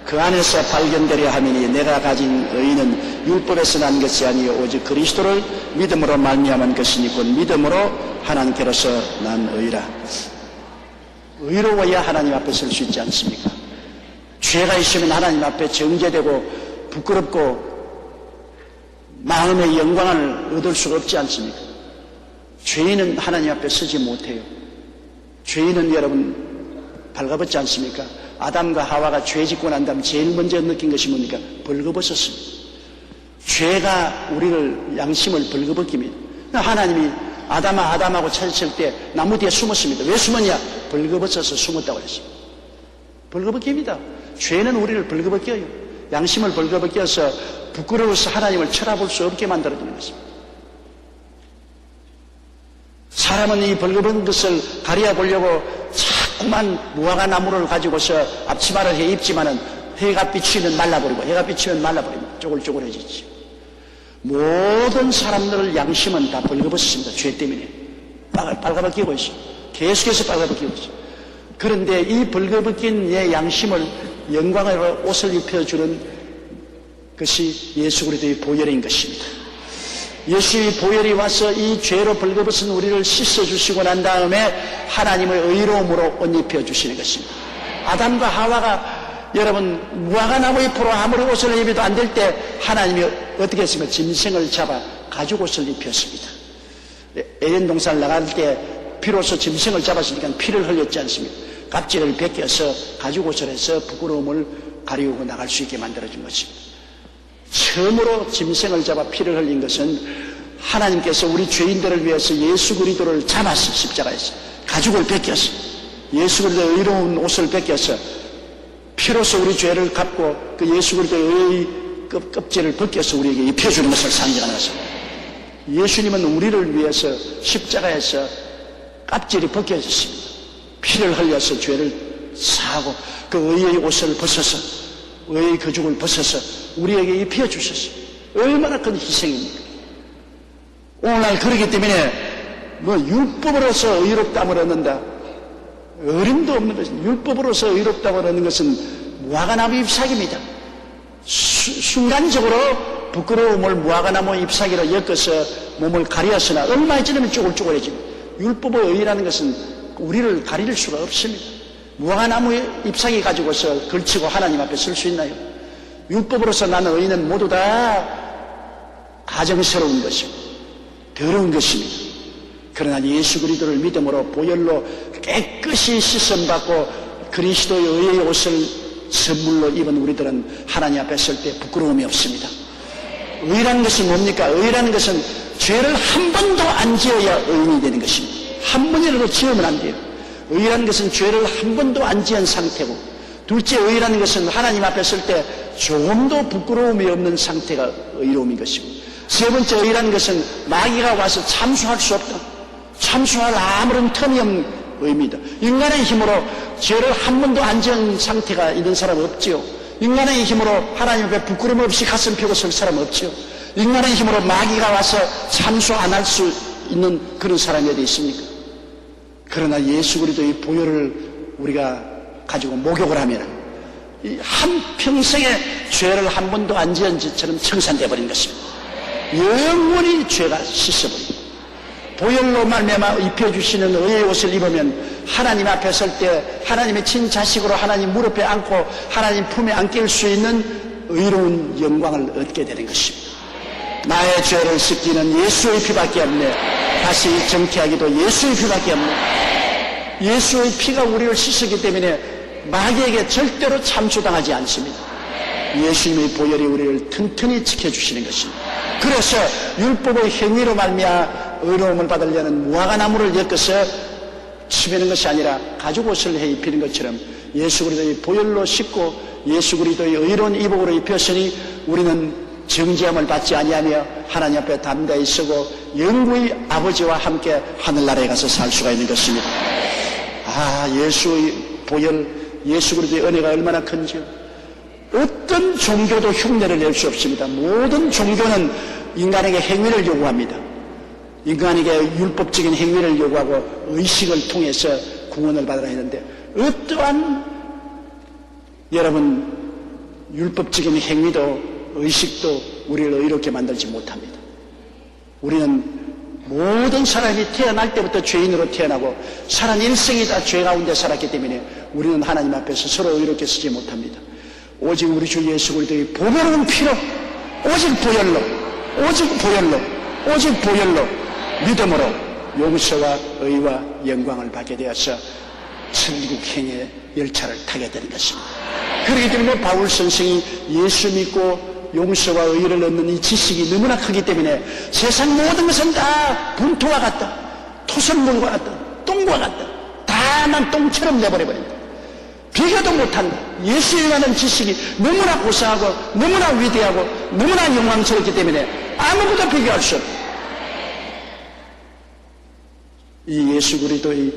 그 안에서 발견되려 하미니 내가 가진 의는 율법에서 난 것이 아니요 오직 그리스도를 믿음으로 말미암은 것이니 곧 믿음으로 하나님께로서 난 의라. 의로워야 하나님 앞에 설 수 있지 않습니까? 죄가 있으면 하나님 앞에 정죄되고 부끄럽고 마음의 영광을 얻을 수가 없지 않습니까? 죄인은 하나님 앞에 서지 못해요. 죄인은 여러분 발가벗지 않습니까? 아담과 하와가 죄 짓고 난 다음 제일 먼저 느낀 것이 뭡니까? 벌거벗었습니다. 죄가 우리를 양심을 벌거벗깁니다. 하나님이 아담하고 찾으실 때 나무 뒤에 숨었습니다. 왜 숨었냐? 벌거벗어서 숨었다고 했습니다. 벌거벗깁니다. 죄는 우리를 벌거벗겨요. 양심을 벌거벗겨서 부끄러워서 하나님을 쳐다볼 수 없게 만들어주는 것입니다. 사람은 이 벌거벗은 것을 가려보려고 자꾸만 무화과 나무를 가지고서 앞치마를 해 입지만은 해가 비치면 말라버리고 해가 비치면 말라버리면 쪼글쪼글해지지. 모든 사람들의 양심은 다 벌거벗습니다. 죄 때문에 빨가벗기고 있어요. 계속해서 빨가벗기고 있어요. 그런데 이 벌거벗긴 내 양심을 영광으로 옷을 입혀주는 것이 예수 그리스도의 보혈인 것입니다. 예수의 보혈이 와서 이 죄로 벌거벗은 우리를 씻어주시고 난 다음에 하나님의 의로움으로 옷 입혀주시는 것입니다. 아담과 하와가 여러분 무화과 나무 잎으로 아무리 옷을 입어도 안 될 때 하나님이 어떻게 했습니까? 짐승을 잡아 가죽 옷을 입혔습니다. 에덴 동산을 나갈 때 비로소 짐승을 잡았으니까 피를 흘렸지 않습니까? 껍질을 벗겨서 가죽 옷을 해서 부끄러움을 가리우고 나갈 수 있게 만들어준 것입니다. 처음으로 짐승을 잡아 피를 흘린 것은 하나님께서 우리 죄인들을 위해서 예수 그리스도를 잡아서 십자가에서 가죽을 벗겨서 예수 그리스도의 의로운 옷을 벗겨서 피로써 우리 죄를 갚고 그 예수 그리스도의 껍질을 벗겨서 우리에게 입혀주는 것을 상징하는 것입니다. 예수님은 우리를 위해서 십자가에서 껍질이 벗겨졌습니다. 피를 흘려서 죄를 사하고 그 의의 옷을 벗어서 의의 거죽을 벗어서 우리에게 입혀주셨어요. 얼마나 큰 희생입니까? 오늘날 그러기 때문에 율법으로서 의롭다함을 얻는다, 어림도 없는 것입니다. 율법으로서 의롭다함을 얻는 것은 무화과나무 잎사귀입니다. 순간적으로 부끄러움을 무화과나무 잎사귀로 엮어서 몸을 가리었으나 얼마 지나면 쭈글쭈글해집니다. 율법의 의라는 것은 우리를 가릴 수가 없습니다. 무화과나무 잎사귀 가지고서 걸치고 하나님 앞에 설 수 있나요? 율법으로서 나는 의는 모두 다 가정스러운 것이고 더러운 것입니다. 그러나 예수 그리스도를 믿음으로 보혈로 깨끗이 씻음받고 그리스도의 의의 옷을 선물로 입은 우리들은 하나님 앞에 설 때 부끄러움이 없습니다. 의라는 것은 뭡니까? 의라는 것은 죄를 한 번도 안 지어야 의인이 되는 것입니다. 한 번이라도 지으면 안 돼요. 의라는 것은 죄를 한 번도 안 지은 상태고, 둘째 의라는 것은 하나님 앞에 설 때 조금도 부끄러움이 없는 상태가 의로움인 것이고, 세 번째 의라는 것은 마귀가 와서 참수할 수 없다, 참수할 아무런 틈이 없는 의입니다. 인간의 힘으로 죄를 한 번도 안 지은 상태가 있는 사람 없지요. 인간의 힘으로 하나님 앞에 부끄러움 없이 가슴 펴고 설 사람 없지요. 인간의 힘으로 마귀가 와서 참수 안 할 수 있는 그런 사람이 어디 있습니까? 그러나 예수 그리스도의 보혈을 우리가 가지고 목욕을 하면 한평생에 죄를 한 번도 안 지은 짓처럼 청산되어 버린 것입니다. 영원히 죄가 씻어버립니다. 보혈로 말미암아 입혀주시는 의의 옷을 입으면 하나님 앞에 설 때 하나님의 친자식으로 하나님 무릎에 안고 하나님 품에 안길 수 있는 의로운 영광을 얻게 되는 것입니다. 나의 죄를 씻기는 예수의 피밖에 없네. 다시 정케하기도 예수의 피밖에 없네. 예수의 피가 우리를 씻었기 때문에 마귀에게 절대로 참수당하지 않습니다. 예수님의 보혈이 우리를 튼튼히 지켜주시는 것입니다. 그래서 율법의 행위로 말미암아 의로움을 받으려는 무화과나무를 엮어서 치매는 것이 아니라 가죽 옷을 해 입히는 것처럼 예수 그리스도의 보혈로 씻고 예수 그리스도의 의로운 이복으로 입혔으니 우리는 정죄함을 받지 아니하며 하나님 앞에 담대히 서고 영구의 아버지와 함께 하늘나라에 가서 살 수가 있는 것입니다. 예수의 보혈, 예수 그리스도의 은혜가 얼마나 큰지요. 어떤 종교도 흉내를 낼 수 없습니다. 모든 종교는 인간에게 행위를 요구합니다. 인간에게 율법적인 행위를 요구하고 의식을 통해서 구원을 받으라 했는데 어떠한 여러분 율법적인 행위도 의식도 우리를 의롭게 만들지 못합니다. 우리는 모든 사람이 태어날 때부터 죄인으로 태어나고 사람 일생이 다 죄 가운데 살았기 때문에 우리는 하나님 앞에서 서로 의롭게 쓰지 못합니다. 오직 우리 주 예수 그리스도의 보배로운 피로 오직 보혈로 믿음으로 용서와 의와 영광을 받게 되어서 천국행의 열차를 타게 되는 것입니다. 그렇기 때문에 바울 선생이 예수 믿고 용서와 의를 얻는 이 지식이 너무나 크기 때문에 세상 모든 것은 다 분토와 같다, 토성물과 같다, 똥과 같다, 다 난 똥처럼 내버려버린다, 비교도 못한다. 예수에 관한 지식이 너무나 고상하고 너무나 위대하고 너무나 영광스럽기 때문에 아무것도 비교할 수 없다. 이 예수 그리스도의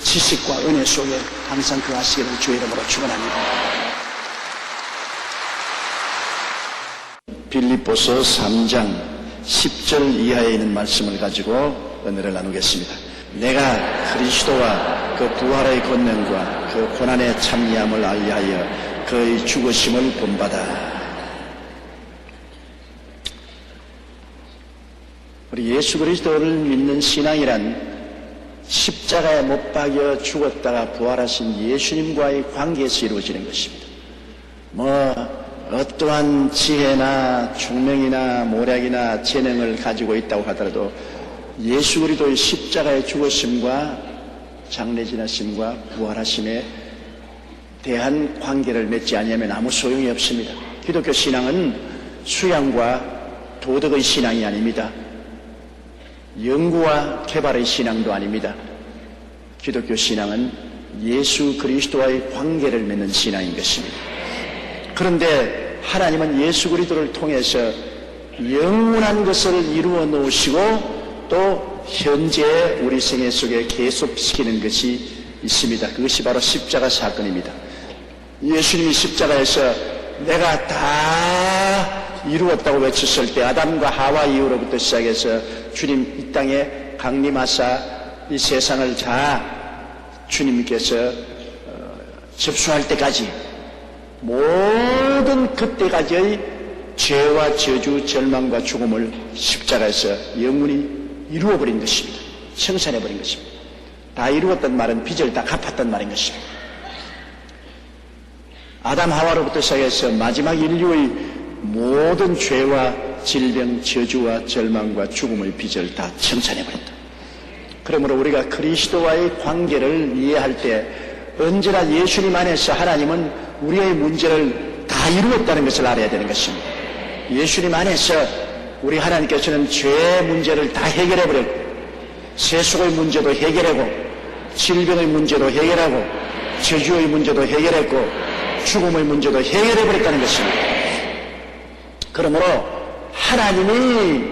지식과 은혜 속에 항상 거하시기를 주의 이름으로 축원합니다. 빌립보서 3장 10절 이하에 있는 말씀을 가지고 은혜를 나누겠습니다. 내가 그리스도와 그 부활의 권능과 그 고난의 참여함을 알리하여 그의 죽으심을 본받아. 우리 예수 그리스도를 믿는 신앙이란 십자가에 못 박여 죽었다가 부활하신 예수님과의 관계에서 이루어지는 것입니다. 어떠한 지혜나 총명이나 모략이나 재능을 가지고 있다고 하더라도 예수 그리스도의 십자가의 죽으심과 장래 지나심과 부활하심에 대한 관계를 맺지 않으면 아무 소용이 없습니다. 기독교 신앙은 수양과 도덕의 신앙이 아닙니다. 연구와 개발의 신앙도 아닙니다. 기독교 신앙은 예수 그리스도와의 관계를 맺는 신앙인 것입니다. 그런데 하나님은 예수 그리스도를 통해서 영원한 것을 이루어 놓으시고 또 현재 우리 생애 속에 계속시키는 것이 있습니다. 그것이 바로 십자가 사건입니다. 예수님이 십자가에서 내가 다 이루었다고 외쳤을 때 아담과 하와 이후로부터 시작해서 주님 이 땅에 강림하사 이 세상을 다 주님께서 접수할 때까지 모든 그때까지의 죄와 저주, 절망과 죽음을 십자가에서 영원히 이루어버린 것입니다. 청산해버린 것입니다. 다 이루었단 말은 빚을 다 갚았단 말인 것입니다. 아담 하와로부터 시작해서 마지막 인류의 모든 죄와 질병, 저주와 절망과 죽음의 빚을 다 청산해버린다. 그러므로 우리가 그리스도와의 관계를 이해할 때 언제나 예수님 안에서 하나님은 우리의 문제를 다 이루었다는 것을 알아야 되는 것입니다. 예수님 안에서 우리 하나님께서는 죄의 문제를 다 해결해버렸고 세속의 문제도 해결하고 질병의 문제도 해결하고 저주의 문제도 해결했고 죽음의 문제도 해결해버렸다는 것입니다. 그러므로 하나님이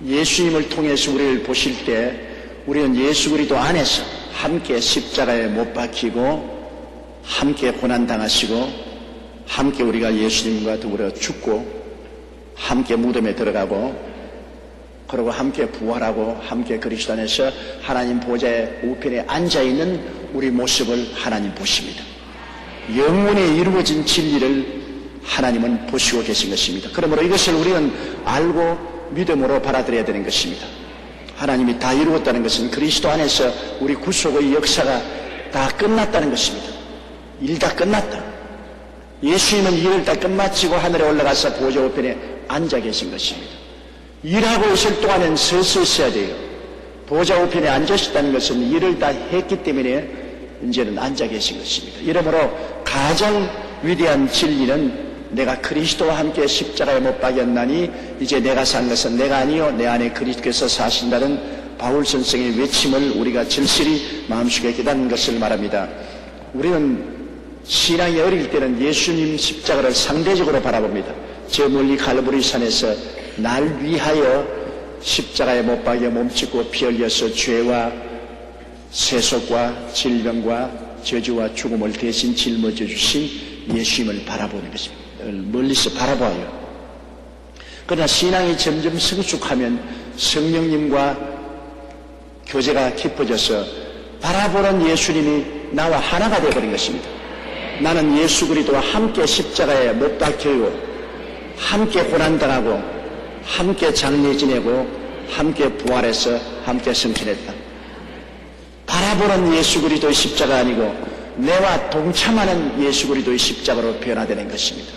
예수님을 통해서 우리를 보실 때 우리는 예수 그리스도 안에서 함께 십자가에 못 박히고 함께 고난당하시고 함께 우리가 예수님과 더불어 죽고 함께 무덤에 들어가고 그리고 함께 부활하고 함께 그리스도 안에서 하나님 보좌의 우편에 앉아있는 우리 모습을 하나님 보십니다. 영원히 이루어진 진리를 하나님은 보시고 계신 것입니다. 그러므로 이것을 우리는 알고 믿음으로 받아들여야 되는 것입니다. 하나님이 다 이루었다는 것은 그리스도 안에서 우리 구속의 역사가 다 끝났다는 것입니다. 일 다 끝났다. 예수님은 일을 다 끝마치고 하늘에 올라가서 보좌 우편에 앉아 계신 것입니다. 일하고 있을 동안은 서서 있어야 돼요. 보좌 우편에 앉으셨다는 것은 일을 다 했기 때문에 이제는 앉아 계신 것입니다. 이러므로 가장 위대한 진리는 내가 그리스도와 함께 십자가에 못 박였나니 이제 내가 산 것은 내가 아니요 내 안에 그리스도께서 사신다는 바울 선생의 외침을 우리가 절실히 마음속에 깨닫는 것을 말합니다. 우리는 신앙이 어릴 때는 예수님 십자가를 상대적으로 바라봅니다. 저 멀리 갈보리 산에서 날 위하여 십자가에 못 박여 몸짓고 피 흘려서 죄와 세속과 질병과 저주와 죽음을 대신 짊어져 주신 예수님을 바라보는 것입니다. 멀리서 바라봐요. 그러나 신앙이 점점 성숙하면 성령님과 교제가 깊어져서 바라보는 예수님이 나와 하나가 되어버린 것입니다. 나는 예수 그리스도와 함께 십자가에 못 박혀요. 함께 고난당하고 함께 장례 지내고 함께 부활해서 함께 승천했다. 바라보는 예수 그리스도의 십자가 아니고 내와 동참하는 예수 그리스도의 십자가로 변화되는 것입니다.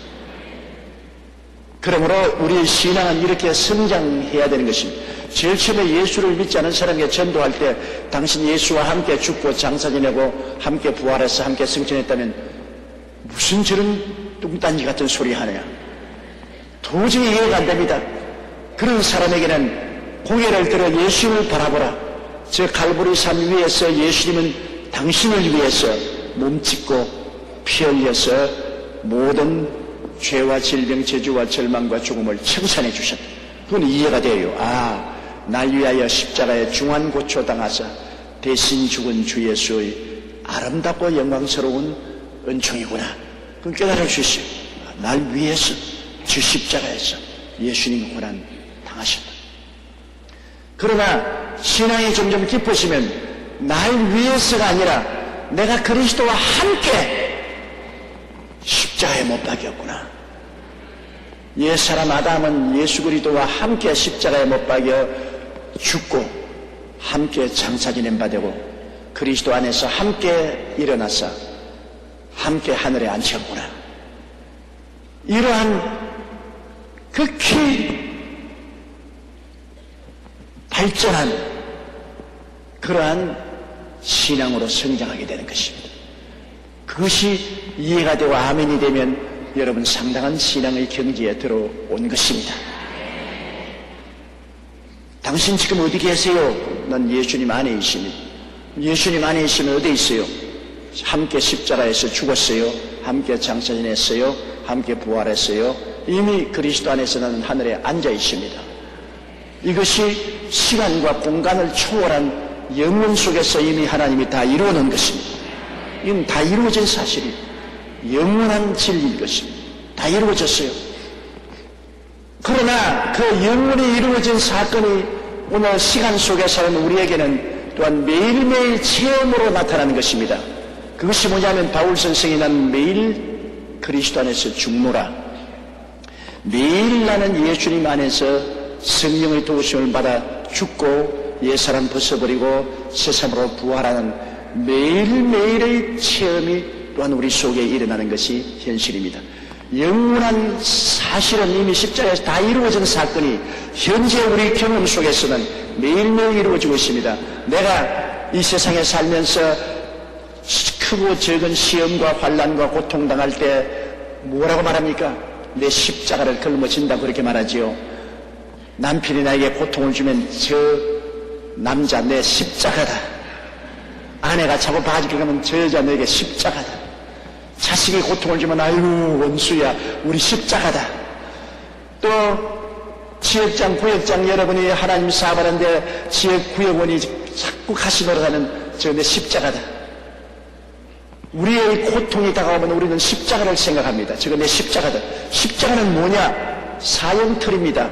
그러므로 우리의 신앙은 이렇게 성장해야 되는 것입니다. 제일 처음에 예수를 믿지 않은 사람에게 전도할 때 당신 예수와 함께 죽고 장사 지내고 함께 부활해서 함께 승천했다면 무슨 저런 뚱딴지 같은 소리 하느냐. 도저히 이해가 안 됩니다. 그런 사람에게는 고개를 들어 예수님을 바라보라. 저 갈보리 산 위에서 예수님은 당신을 위해서 몸짓고 피 흘려서 모든 죄와 질병, 저주와 절망과 죽음을 청산해 주셨다. 그건 이해가 돼요. 아, 날 위하여 십자가에 중환고초 당하사 대신 죽은 주 예수의 아름답고 영광스러운 은총이구나. 그건 깨달을 수 있어요. 날 위해서 주 십자가에서 예수님이 고난 당하셨다. 그러나 신앙이 점점 깊어지면 날 위해서가 아니라 내가 그리스도와 함께 십자가에 못 박였구나. 옛사람 아담은 예수 그리스도와 함께 십자가에 못 박여 죽고 함께 장사 지낸 바 되고 그리스도 안에서 함께 일어나서 함께 하늘에 앉혔구나. 이러한 극히 발전한 그러한 신앙으로 성장하게 되는 것입니다. 그것이 이해가 되고 아멘이 되면 여러분 상당한 신앙의 경지에 들어온 것입니다. 당신 지금 어디 계세요? 난 예수님 안에 있습니다. 예수님 안에 있으면 어디 있어요? 함께 십자가에서 죽었어요. 함께 장사 지냈어요. 함께 부활했어요. 이미 그리스도 안에서 나는 하늘에 앉아 있습니다. 이것이 시간과 공간을 초월한 영혼 속에서 이미 하나님이 다 이루어 놓은 것입니다. 이건 다 이루어진 사실이에요. 영원한 진리인 것입니다. 다 이루어졌어요. 그러나 그 영원히 이루어진 사건이 오늘 시간 속에 사는 우리에게는 또한 매일매일 체험으로 나타나는 것입니다. 그것이 뭐냐면 바울 선생이 난 매일 그리스도 안에서 죽노라. 매일 나는 예수님 안에서 성령의 도우심을 받아 죽고 옛사람 벗어버리고 새사람으로 부활하는 매일매일의 체험이 또한 우리 속에 일어나는 것이 현실입니다. 영원한 사실은 이미 십자가에서 다 이루어진 사건이 현재 우리 경험 속에서는 매일매일 이루어지고 있습니다. 내가 이 세상에 살면서 크고 적은 시험과 환난과 고통당할 때 뭐라고 말합니까? 내 십자가를 걸머진다 그렇게 말하지요. 남편이 나에게 고통을 주면 저 남자 내 십자가다. 아내가 자꾸 바지게 가면 저 여자 내게 십자가다. 자식이 고통을 주면 아이고 원수야 우리 십자가다. 또 지역장 구역장 여러분이 하나님 사업하는데 지역 구역원이 자꾸 가시 노릇하는 저 내 십자가다. 우리의 고통이 다가오면 우리는 십자가를 생각합니다. 저거 내 십자가다. 십자가는 뭐냐? 사형틀입니다.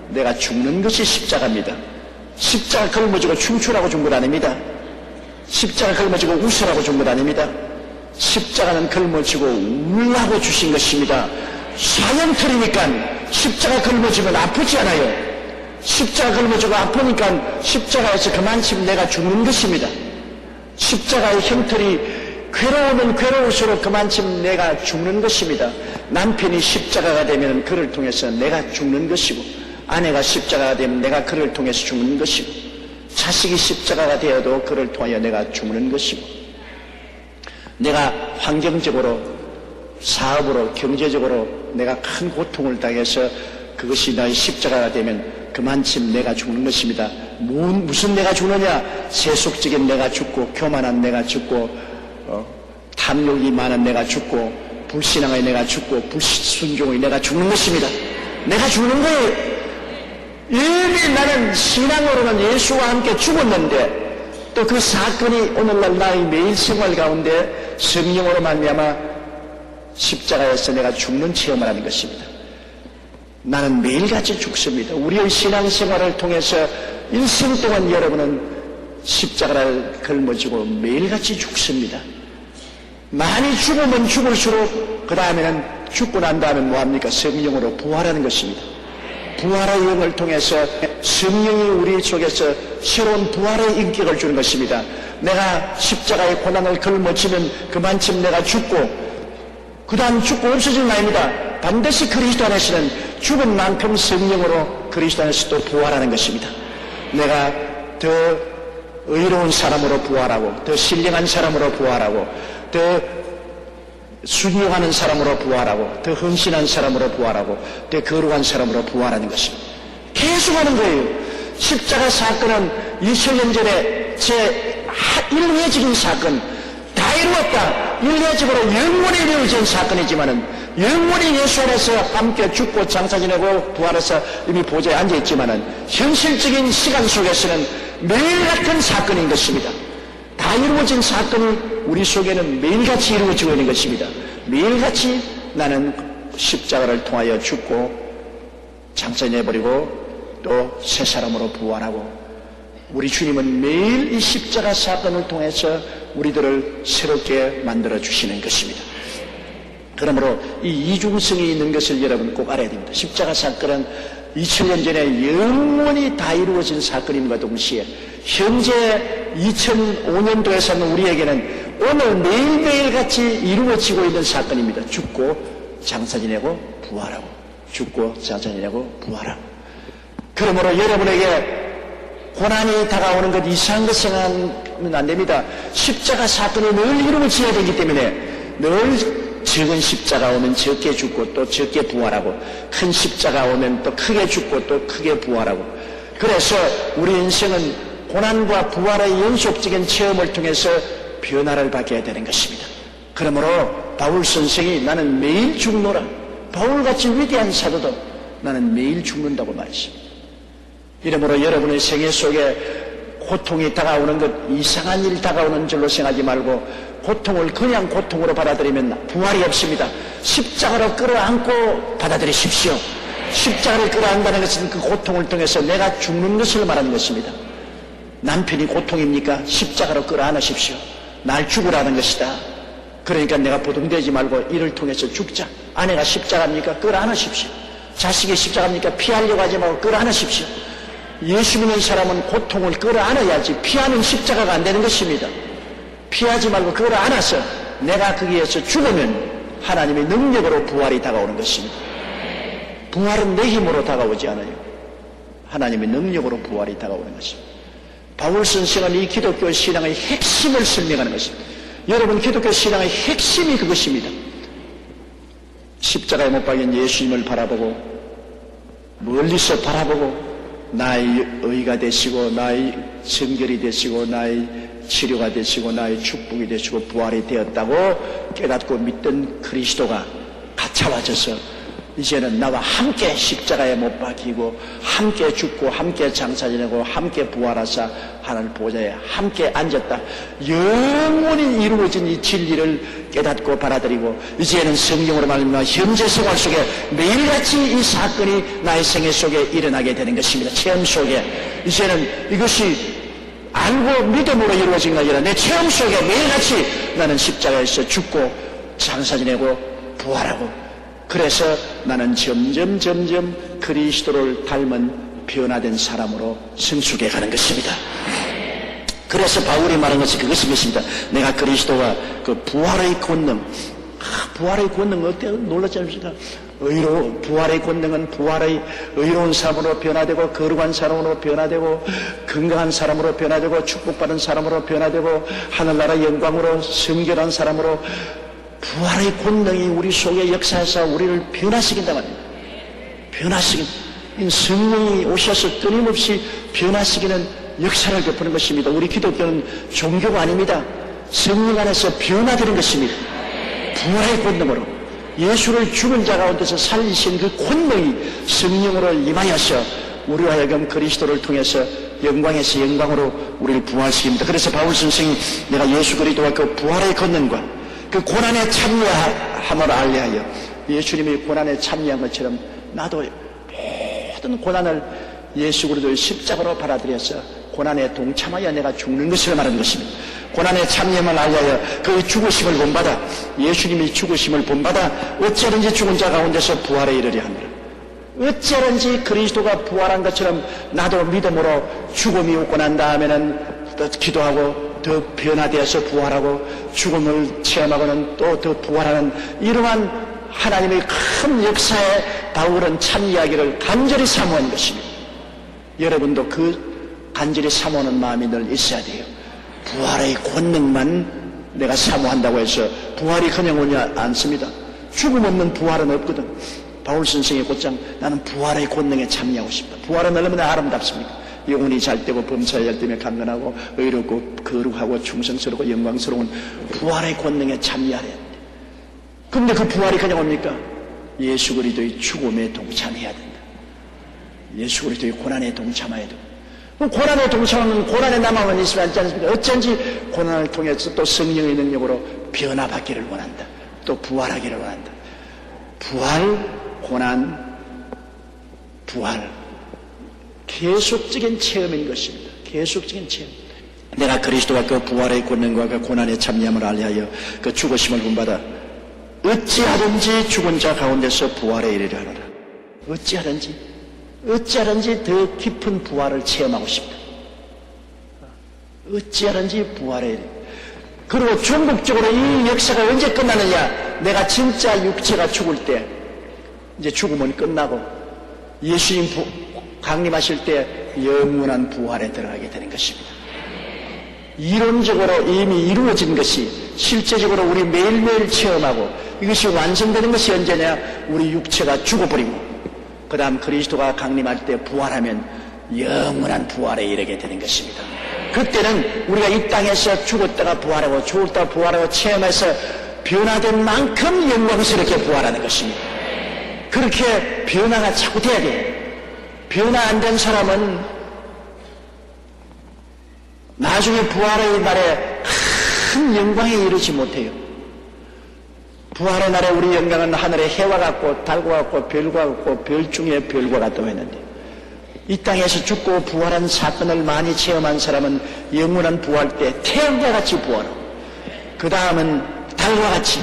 내가 죽는 것이 십자가입니다. 십자가 걸머지고 춤추라고 준 것 아닙니다. 십자가 걸머지고 웃으라고 준 것 아닙니다. 십자가는 걸머지고 울라고 주신 것입니다. 사형틀이니까 십자가 걸머지면 아프지 않아요. 십자가 걸머지고 아프니까 십자가에서 그만큼 내가 죽는 것입니다. 십자가의 형틀이 괴로우면 괴로울수록 그만큼 내가 죽는 것입니다. 남편이 십자가가 되면 그를 통해서 내가 죽는 것이고, 아내가 십자가가 되면 내가 그를 통해서 죽는 것이고, 자식이 십자가가 되어도 그를 통하여 내가 죽는 것이고, 내가 환경적으로, 사업으로, 경제적으로 내가 큰 고통을 당해서 그것이 나의 십자가가 되면 그만큼 내가 죽는 것입니다. 무슨 내가 죽느냐? 세속적인 내가 죽고, 교만한 내가 죽고, 탐욕이 많은 내가 죽고, 불신앙의 내가 죽고, 불순종의 내가 죽는 것입니다. 내가 죽는 거예요. 이미 나는 신앙으로는 예수와 함께 죽었는데, 또 그 사건이 오늘날 나의 매일 생활 가운데 성령으로 말미암아 십자가에서 내가 죽는 체험을 하는 것입니다. 나는 매일같이 죽습니다. 우리의 신앙생활을 통해서 일생 동안 여러분은 십자가를 걸머지고 매일같이 죽습니다. 많이 죽으면 죽을수록 그 다음에는 죽고 난 다음에 뭐합니까? 성령으로 부활하는 것입니다. 부활의 영을 통해서 성령이 우리 속에서 새로운 부활의 인격을 주는 것입니다. 내가 십자가의 고난을 걸머지면 그만큼 내가 죽고 그 다음 죽고 없어지는 아닙니다. 반드시 그리스도 안에서는 죽은 만큼 성령으로 그리스도 안에서 또 부활하는 것입니다. 내가 더 의로운 사람으로 부활하고, 더 신령한 사람으로 부활하고, 더 순종하는 사람으로 부활하고, 더 헌신한 사람으로 부활하고, 더 거룩한 사람으로 부활하는 것입니다. 계속하는 거예요. 십자가 사건은 2000년 전에 제 일회적인 사건, 다 이루었다. 일회적으로 영원히 이루어진 사건이지만은, 영원히 예수 안에서 함께 죽고 장사 지내고 부활해서 이미 보좌에 앉아있지만은, 현실적인 시간 속에서는 매일 같은 사건인 것입니다. 다 이루어진 사건이 우리 속에는 매일같이 이루어지고 있는 것입니다. 매일같이 나는 십자가를 통하여 죽고 장사 내버리고 또 새 사람으로 부활하고, 우리 주님은 매일 이 십자가 사건을 통해서 우리들을 새롭게 만들어 주시는 것입니다. 그러므로 이 이중성이 있는 것을 여러분 꼭 알아야 됩니다. 십자가 사건은 2000년 전에 영원히 다 이루어진 사건임과 동시에 현재 2005년도에 사는 우리에게는 오늘 매일매일 같이 이루어지고 있는 사건입니다. 죽고 장사 지내고 부활하고, 죽고 장사 지내고 부활하고. 그러므로 여러분에게 고난이 다가오는 것, 이상한 것 하면 안 됩니다. 십자가 사건이 늘 이루어져야 되기 때문에 늘 적은 십자가 오면 적게 죽고 또 적게 부활하고 큰 십자가 오면 또 크게 죽고 또 크게 부활하고 그래서 우리 인생은 고난과 부활의 연속적인 체험을 통해서 변화를 받게 되는 것입니다. 그러므로 바울 선생이 나는 매일 죽노라. 바울같이 위대한 사도도 나는 매일 죽는다고 말했습니다. 이러므로 여러분의 생애 속에 고통이 다가오는 것, 이상한 일 다가오는 줄로 생각하지 말고 고통을 그냥 고통으로 받아들이면 부활이 없습니다. 십자가로 끌어안고 받아들이십시오. 십자가를 끌어안다는 것은 그 고통을 통해서 내가 죽는 것을 말하는 것입니다. 남편이 고통입니까? 십자가로 끌어안으십시오. 날 죽으라는 것이다. 그러니까 내가 보통되지 말고 이를 통해서 죽자. 아내가 십자가입니까? 끌어안으십시오. 자식이 십자가입니까? 피하려고 하지 말고 끌어안으십시오. 예수 믿는 사람은 고통을 끌어안아야지 피하는 십자가가 안 되는 것입니다. 피하지 말고 끌어안아서 내가 거기에서 죽으면 하나님의 능력으로 부활이 다가오는 것입니다. 부활은 내 힘으로 다가오지 않아요. 하나님의 능력으로 부활이 다가오는 것입니다. 바울 선생은 이 기독교 신앙의 핵심을 설명하는 것입니다. 여러분, 기독교 신앙의 핵심이 그것입니다. 십자가에 못 박인 예수님을 바라보고 멀리서 바라보고 나의 의가 되시고 나의 정결이 되시고 나의 치료가 되시고 나의 축복이 되시고 부활이 되었다고 깨닫고 믿던 그리스도가 가차와져서 이제는 나와 함께 십자가에 못 박히고 함께 죽고 함께 장사 지내고 함께 부활하사 하나님 보좌에 함께 앉았다. 영원히 이루어진 이 진리를 깨닫고 받아들이고 이제는 성경으로 말하면 현재 생활 속에 매일같이 이 사건이 나의 생애 속에 일어나게 되는 것입니다. 체험 속에 이제는 이것이 알고 믿음으로 이루어진 것이 아니라 내 체험 속에 매일같이 나는 십자가에서 죽고 장사 지내고 부활하고 그래서 나는 점점 그리스도를 닮은 변화된 사람으로 성숙해 가는 것입니다. 그래서 바울이 말한 것이 그것입니다. 내가 그리스도와 그 부활의 권능, 부활의 권능 어때요? 놀랍지 않습니까? 부활의 권능은 부활의 의로운 사람으로 변화되고 거룩한 사람으로 변화되고 건강한 사람으로 변화되고 축복받은 사람으로 변화되고 하늘나라 영광으로 성결한 사람으로 부활의 권능이 우리 속에 역사해서 우리를 변화시킨다 말입니다. 변화시킨 성령이 오셔서 끊임없이 변화시키는 역사를 베푸는 것입니다. 우리 기독교는 종교가 아닙니다. 성령 안에서 변화되는 것입니다. 부활의 권능으로 예수를 죽은 자 가운데서 살리신 그 권능이 성령으로 임하여서 우리와 하여금 그리스도를 통해서 영광에서 영광으로 우리를 부활시킵니다. 그래서 바울 선생이 내가 예수 그리스도와 그 부활의 권능과 그 고난에 참여함을 알리하여 예수님이 고난에 참여한 것처럼 나도 모든 고난을 예수 그리스도의 십자가로 받아들여서 고난에 동참하여 내가 죽는 것을 말하는 것입니다. 고난에 참여함을 알리하여 그 죽으심을 본받아 예수님이 죽으심을 본받아 어찌하든지 죽은 자 가운데서 부활에 이르려 합니다. 어찌하든지 그리스도가 부활한 것처럼 나도 믿음으로 죽음이 오고 난 다음에는 또 기도하고 더 변화되어서 부활하고 죽음을 체험하고는 또 더 부활하는 이러한 하나님의 큰 역사에 바울은 참여하기를 간절히 사모한 것입니다. 여러분도 그 간절히 사모하는 마음이 늘 있어야 돼요. 부활의 권능만 내가 사모한다고 해서 부활이 그냥 오지 않습니다. 죽음 없는 부활은 없거든. 바울 선생의 곧장 나는 부활의 권능에 참여하고 싶다. 부활은 얼마나 아름답습니까? 영혼이 잘 되고 범사에 잘 되며 강건하고 의롭고 거룩하고 충성스럽고 영광스러운 부활의 권능에 참여하려 합니다. 그런데 그 부활이 그냥 옵니까? 예수 그리스도의 죽음에 동참해야 된다. 예수 그리스도의 고난에 동참해야 된다. 고난에 동참하면 고난에 남아만 있으면 않지 않습니까? 어쩐지 고난을 통해서 또 성령의 능력으로 변화받기를 원한다. 또 부활하기를 원한다. 부활, 고난, 부활. 계속적인 체험인 것입니다. 계속적인 체험. 내가 그리스도와 그 부활의 권능과 그 고난의 참여함을 알리하여 그 죽으심을 본받아 어찌하든지 죽은 자 가운데서 부활에 이르려 하노라. 어찌하든지 더 깊은 부활을 체험하고 싶다. 어찌하든지 부활에 이르려. 그리고 종국적으로 이 역사가 언제 끝나느냐? 내가 진짜 육체가 죽을 때 이제 죽음은 끝나고 예수님 강림하실 때 영원한 부활에 들어가게 되는 것입니다. 이론적으로 이미 이루어진 것이 실제적으로 우리 매일매일 체험하고 이것이 완성되는 것이 언제냐? 우리 육체가 죽어버리고 그 다음 그리스도가 강림할 때 부활하면 영원한 부활에 이르게 되는 것입니다. 그때는 우리가 이 땅에서 죽었다가 부활하고 죽었다가 부활하고 체험해서 변화된 만큼 영광스럽게 부활하는 것입니다. 그렇게 변화가 자꾸 돼야 돼요. 변화 안 된 사람은 나중에 부활의 날에 큰 영광에 이르지 못해요. 부활의 날에 우리 영광은 하늘의 해와 같고 달과 같고 별과 같고 별 중에 별과 같다고 했는데 이 땅에서 죽고 부활한 사건을 많이 체험한 사람은 영원한 부활 때 태양과 같이 부활하고 그 다음은 달과 같이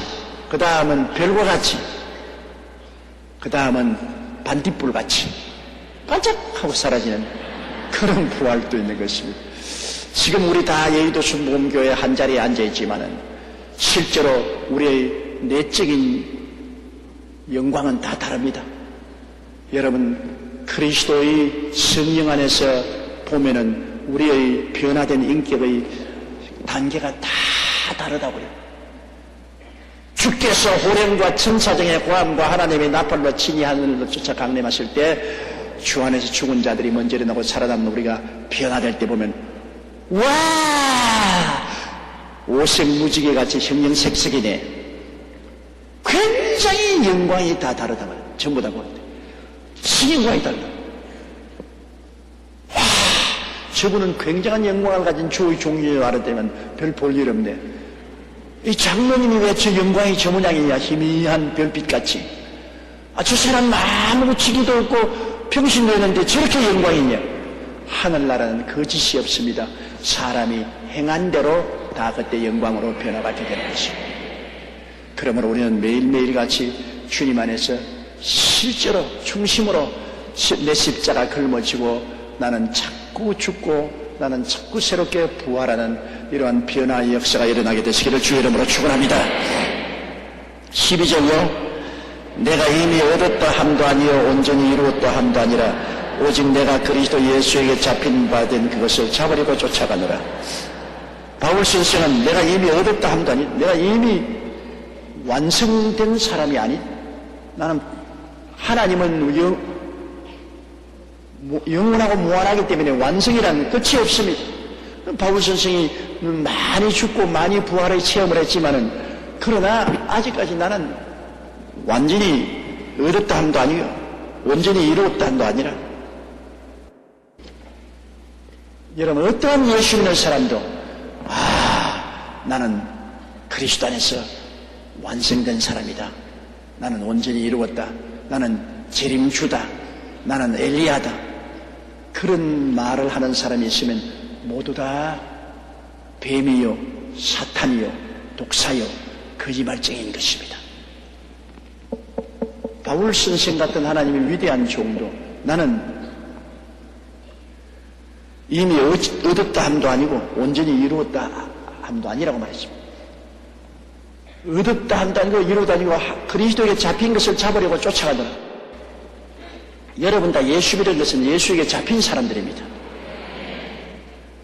그 다음은 별과 같이 그 다음은 반딧불 같이 반짝하고 사라지는 그런 부활도 있는 것입니다. 지금 우리 다 여의도 순복음교회 한 자리에 앉아있지만은 실제로 우리의 내적인 영광은 다 다릅니다. 여러분 그리스도의 성령 안에서 보면은 우리의 변화된 인격의 단계가 다 다르다고요. 주께서 호령과 천사장의 고함과 하나님의 나팔로 친히 하늘로 쫓아 강림하실 때 주 안에서 죽은 자들이 먼저 일어나고 살아남는 우리가 변화될 때 보면 와! 오색무지개 같이 형형색색이네. 굉장히 영광이 다 다르다 말이에요. 전부 다 보는데. 영광이 다르다. 와! 저분은 굉장한 영광을 가진 주의 종류에 알았다면 별 볼 일 없네. 이 장로님이 왜 저 영광이 저 모양이냐. 희미한 별빛같이. 저 사람 아무렇지기도 없고 평신도 있는데 저렇게 영광이 있냐. 하늘나라는 거짓이 없습니다. 사람이 행한 대로 다 그때 영광으로 변화받게 되는 것입니다. 그러므로 우리는 매일매일 같이 주님 안에서 실제로 중심으로 내 십자가 걸머지고 나는 자꾸 죽고 나는 자꾸 새롭게 부활하는 이러한 변화의 역사가 일어나게 되시기를 주의 이름으로 축원합니다. 12절요. 내가 이미 얻었다 함도 아니요 온전히 이루었다 함도 아니라 오직 내가 그리스도 예수에게 잡힌 바 된 그것을 잡으려고 쫓아가노라. 바울 선생은 내가 이미 얻었다 함도 아니, 내가 이미 완성된 사람이 아닌, 나는 하나님은 영원하고 무한하기 때문에 완성이라는 끝이 없습니다. 바울 선생이 많이 죽고 많이 부활의 체험을 했지만은 그러나 아직까지 나는 완전히 얻었다 함도 아니요 온전히 이루었다 함도 아니라. 여러분 어떠한 예수 믿는 사람도 나는 그리스도 안에서 완성된 사람이다. 나는 온전히 이루었다. 나는 재림주다. 나는 엘리야다. 그런 말을 하는 사람이 있으면 모두 다 뱀이요 사탄이요 독사요 거짓말쟁이인 것입니다. 바울 선생 같은 하나님의 위대한 종도 나는 이미 얻었다 함도 아니고 온전히 이루었다 함도 아니라고 말했습니다. 얻었다 함도 아니고 이루었다 아니고 그리스도에게 잡힌 것을 잡으려고 쫓아가더라. 여러분 다 예수 믿는 것은 예수에게 잡힌 사람들입니다.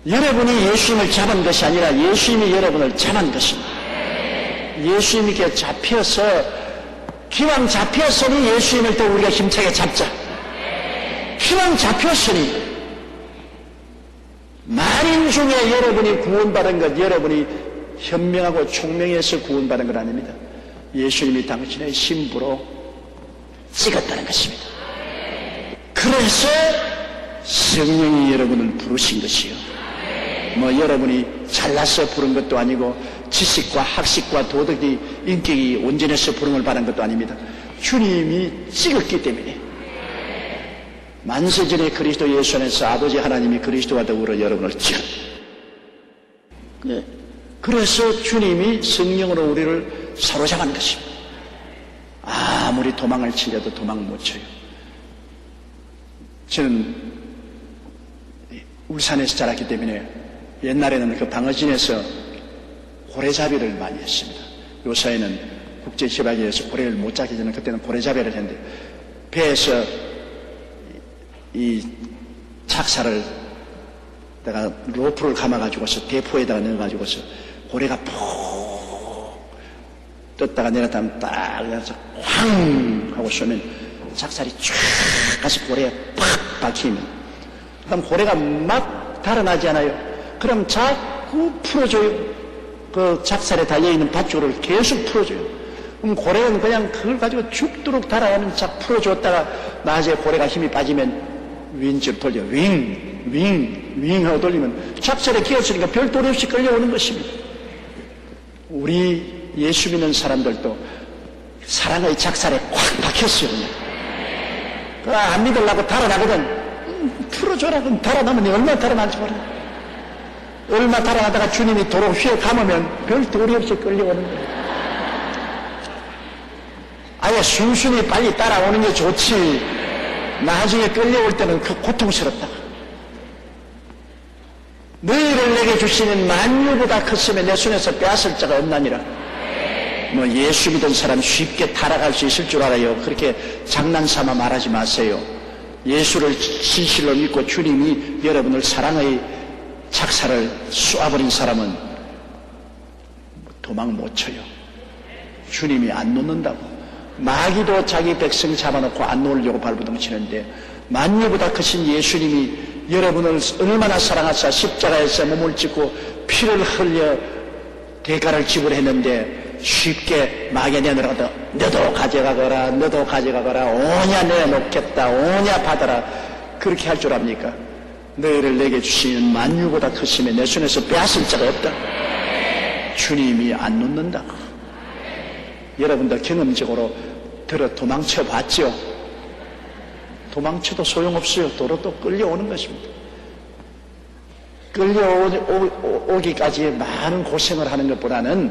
여러분이 예수님을 잡은 것이 아니라 예수님이 여러분을 잡은 것입니다. 예수님께 잡혀서 기왕 잡혔으니 예수님을 또 우리가 힘차게 잡자. 기왕 잡혔으니 만인 중에 여러분이 구원받은 것, 여러분이 현명하고 총명해서 구원받은 것 아닙니다. 예수님이 당신의 신부로 찍었다는 것입니다. 그래서 성령이 여러분을 부르신 것이요. 여러분이 잘나서 부른 것도 아니고 지식과 학식과 도덕이 인격이 온전해서 부름을 받은 것도 아닙니다. 주님이 찍었기 때문에 만세전에 그리스도 예수 안에서 아버지 하나님이 그리스도와 더불어 여러분을 찍었다. 그래서 주님이 성령으로 우리를 사로잡은 것입니다. 아무리 도망을 치려도 도망 못 쳐요. 저는 울산에서 자랐기 때문에 옛날에는 그 방어진에서 고래잡이를 많이 했습니다. 요사이는 국제시바기에서 고래를 못 잡기 전에 그때는 고래잡이를 했는데 배에서 이 착사를 내가 로프를 감아가지고서 대포에다가 넣어가지고서 고래가 푹 떴다가 내렸다가 딱 내려서 황 하고 쏘면 작살이 쫙 가서 고래에 팍 박히면 그럼 고래가 막 달아나지 않아요. 그럼 자꾸 풀어줘요. 그 작살에 달려있는 밧줄을 계속 풀어줘요. 그럼 고래는 그냥 그걸 가지고 죽도록 달아나면 쫙 풀어줬다가 낮에 고래가 힘이 빠지면 윈줄 돌려 윙 하고 돌리면 작살에 끼었으니까 별도리 없이 끌려오는 것입니다. 우리 예수 믿는 사람들도 사랑의 작살에 꽉 박혔어요. 안 믿으려고 달아나거든. 풀어줘라. 그럼 달아나면 얼마나 달아나는지 몰라. 얼마 달아나다가 주님이 도로 휘어 감으면 별 도리 없이 끌려오는 거예요. 아예 순순히 빨리 따라오는 게 좋지. 나중에 끌려올 때는 그 고통스럽다. 너희를 내게 주시는 만유보다 컸으면 내 손에서 빼앗을 자가 없나니라. 뭐 예수 믿은 사람 쉽게 타락할 수 있을 줄 알아요. 그렇게 장난삼아 말하지 마세요. 예수를 진실로 믿고 주님이 여러분을 사랑의 작살을 쏘아버린 사람은 도망 못 쳐요. 주님이 안 놓는다고. 마귀도 자기 백성 잡아놓고 안 놓으려고 발버둥 치는데 만유보다 크신 예수님이 여러분을 얼마나 사랑하사 십자가에서 몸을 찢고 피를 흘려 대가를 지불했는데 쉽게 마귀에 내놓아도 너도 가져가거라 오냐 내놓겠다 오냐 받아라 그렇게 할 줄 압니까? 너희를 내게 주시는 만유보다 크시며 내 손에서 빼앗을 자가 없다. 주님이 안 놓는다고. 여러분도 경험적으로 도망쳐 봤죠? 도망쳐도 소용없어요. 도로 또 끌려오는 것입니다. 끌려오기까지 많은 고생을 하는 것보다는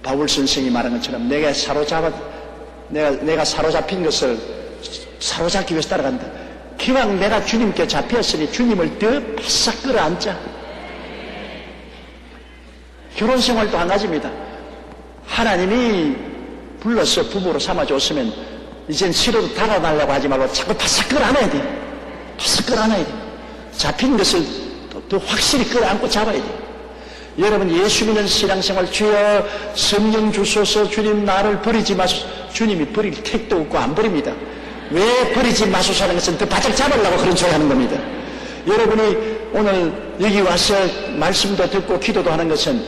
바울 선생이 말한 것처럼 내가 사로잡힌 것을 사로잡기 위해서 따라간다. 기왕 내가 주님께 잡혔으니 주님을 더 바싹 끌어안자. 결혼 생활도 한 가지입니다. 하나님이 불러서 부부로 삼아줬으면 이젠 싫어도 달아나려고 하지 말고 자꾸 바싹 끌어안아야 돼. 바싹 끌어안아야 돼. 잡힌 것을 더 확실히 끌어안고 잡아야 돼. 여러분 예수 믿는 신앙생활 주여 성령 주소서 주님 나를 버리지 마소서. 주님이 버릴 택도 없고 안 버립니다. 왜 버리지 마소서 하는 것은 더 바짝 잡으려고 그런 소리 하는 겁니다. 여러분이 오늘 여기 와서 말씀도 듣고 기도도 하는 것은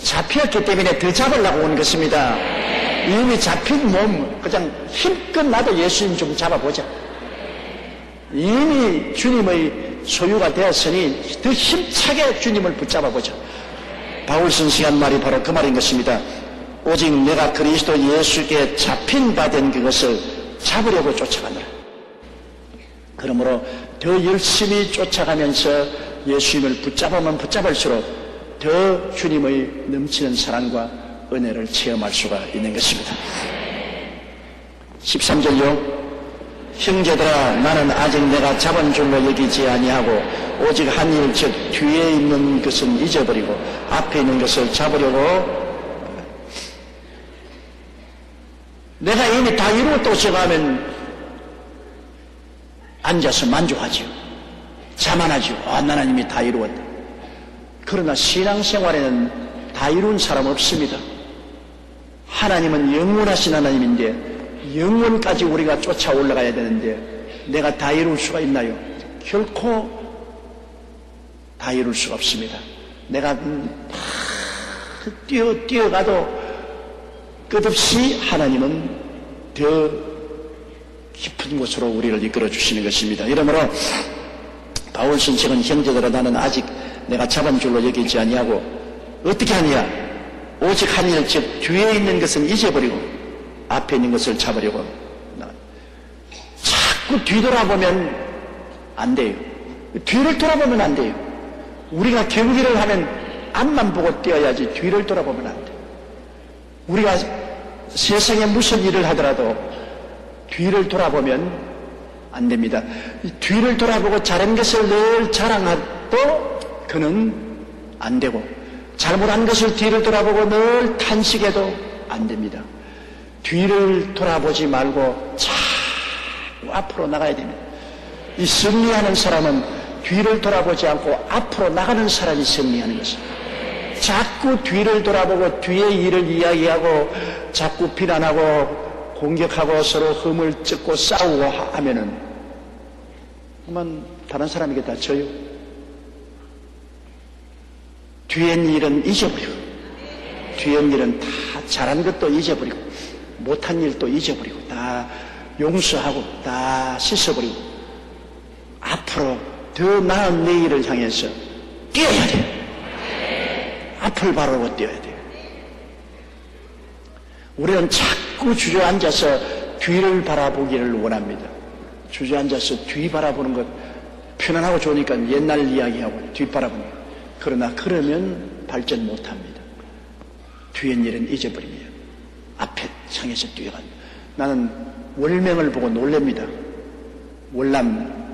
잡혔기 때문에 더 잡으려고 오는 것입니다. 이미 잡힌 몸 그냥 힘껏 나도 예수님 좀 잡아보자. 이미 주님의 소유가 되었으니 더 힘차게 주님을 붙잡아보자. 바울 선생의 한 말이 바로 그 말인 것입니다. 오직 내가 그리스도 예수께 잡힌 바 된 그것을 잡으려고 쫓아가노라. 그러므로 더 열심히 쫓아가면서 예수님을 붙잡으면 붙잡을수록 더 주님의 넘치는 사랑과 은혜를 체험할 수가 있는 것입니다. 13절요. 형제들아 나는 아직 내가 잡은 줄로 여기지 아니하고 오직 한 일 즉 뒤에 있는 것은 잊어버리고 앞에 있는 것을 잡으려고 내가 이미 다 이루었다고 생각하면 앉아서 만족하지요. 자만하지요. 나는 이미 다 이루었다. 그러나 신앙생활에는 다 이룬 사람 없습니다. 하나님은 영원하신 하나님인데 영원까지 우리가 쫓아 올라가야 되는데 내가 다 이룰 수가 있나요? 결코 다 이룰 수가 없습니다. 내가 뛰어가도 끝없이 하나님은 더 깊은 곳으로 우리를 이끌어 주시는 것입니다. 이러므로 바울 선생은 형제들아 나는 아직 내가 잡은 줄로 여기지 아니하고 어떻게 하냐? 오직 한 일 즉 뒤에 있는 것은 잊어버리고 앞에 있는 것을 잡으려고. 자꾸 뒤돌아보면 안 돼요. 뒤를 돌아보면 안 돼요. 우리가 경기를 하면 앞만 보고 뛰어야지 뒤를 돌아보면 안 돼요. 우리가 세상에 무슨 일을 하더라도 뒤를 돌아보면 안 됩니다. 뒤를 돌아보고 잘한 것을 늘 자랑해도 그는 안 되고 잘못한 것을 뒤를 돌아보고 늘 탄식해도 안 됩니다. 뒤를 돌아보지 말고 자꾸 앞으로 나가야 됩니다. 이 승리하는 사람은 뒤를 돌아보지 않고 앞으로 나가는 사람이 승리하는 것입니다. 자꾸 뒤를 돌아보고 뒤의 일을 이야기하고 자꾸 비난하고 공격하고 서로 흠을 뜯고 싸우고 하면은 그만 다른 사람에게 다 져요. 뒤엔 일은 잊어버리고 뒤엔 일은 다 잘한 것도 잊어버리고 못한 일도 잊어버리고 다 용서하고 다 씻어버리고 앞으로 더 나은 내일을 향해서 뛰어야 돼요. 앞을 바라보고 뛰어야 돼요. 우리는 자꾸 주저앉아서 뒤를 바라보기를 원합니다. 주저앉아서 뒤 바라보는 것 편안하고 좋으니까 옛날 이야기하고 뒤 바라보는 것. 그러나 그러면 발전 못합니다. 뒤엔 일은 잊어버리며 앞에 향해서 뛰어갑니다. 나는 월맹을 보고 놀랍니다. 월남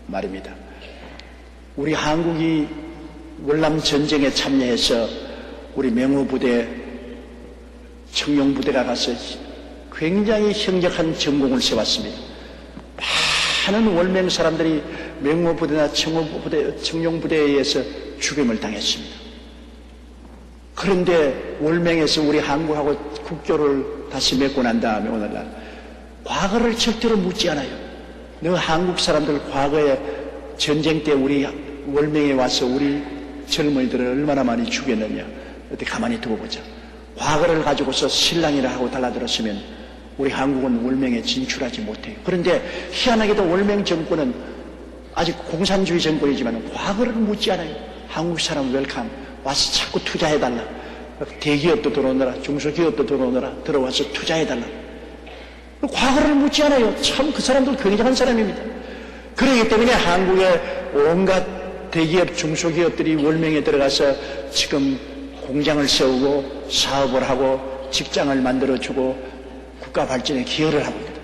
말입니다. 우리 한국이 월남 전쟁에 참여해서 우리 맹호부대, 청룡부대가 가서 굉장히 형력한 전공을 세웠습니다. 많은 월맹 사람들이 맹호부대나 청룡부대에 의해서 죽임을 당했습니다. 그런데 월맹에서 우리 한국하고 국교를 다시 맺고 난 다음에 오늘날 과거를 절대로 묻지 않아요. 너 한국 사람들 과거에 전쟁 때 우리 월맹에 와서 우리 젊은이들을 얼마나 많이 죽였느냐. 어떻게 가만히 두고 보자. 과거를 가지고서 신랑이라 하고 달라들었으면 우리 한국은 월맹에 진출하지 못해요. 그런데 희한하게도 월맹 정권은 아직 공산주의 정권이지만 과거를 묻지 않아요. 한국 사람 웰컴 와서 자꾸 투자해달라. 대기업도 들어오느라 중소기업도 들어와서 투자해달라. 과거를 묻지 않아요. 참 그 사람들 굉장한 사람입니다. 그렇기 때문에 한국의 온갖 대기업 중소기업들이 월맹에 들어가서 지금 공장을 세우고 사업을 하고 직장을 만들어주고 국가 발전에 기여를 하고 있거든.